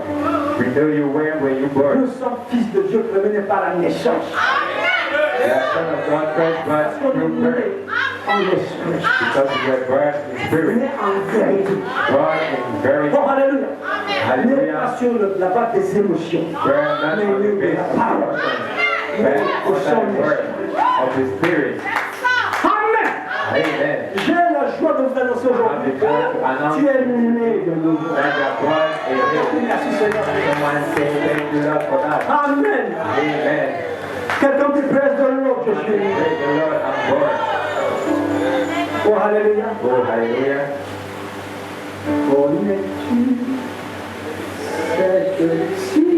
S3: We know you when you born.
S2: Nous sommes fils de Dieu prévenus par la naissance.
S3: You are son of God first,
S2: Parce
S3: but
S2: qu'on est
S3: through birth.
S2: né en esprit.
S3: Because you were born in spirit.
S2: Né en vérité.
S3: Born in very
S2: Oh, alléluia. n'est pas sur la base des émotions, mais de la parole.
S3: Of the Spirit.
S2: Amen.
S3: Amen.
S2: J'ai la joie de vous annoncer aujourd'hui que tu es né de nouveau. Merci Seigneur. Amen.
S3: Amen.
S2: Quelqu'un qui presse de l'autre, je suis né.
S3: Praise the Lord, I'm born.
S2: Oh, alléluia.
S3: Oh, hallelujah.
S2: Oh, tu cette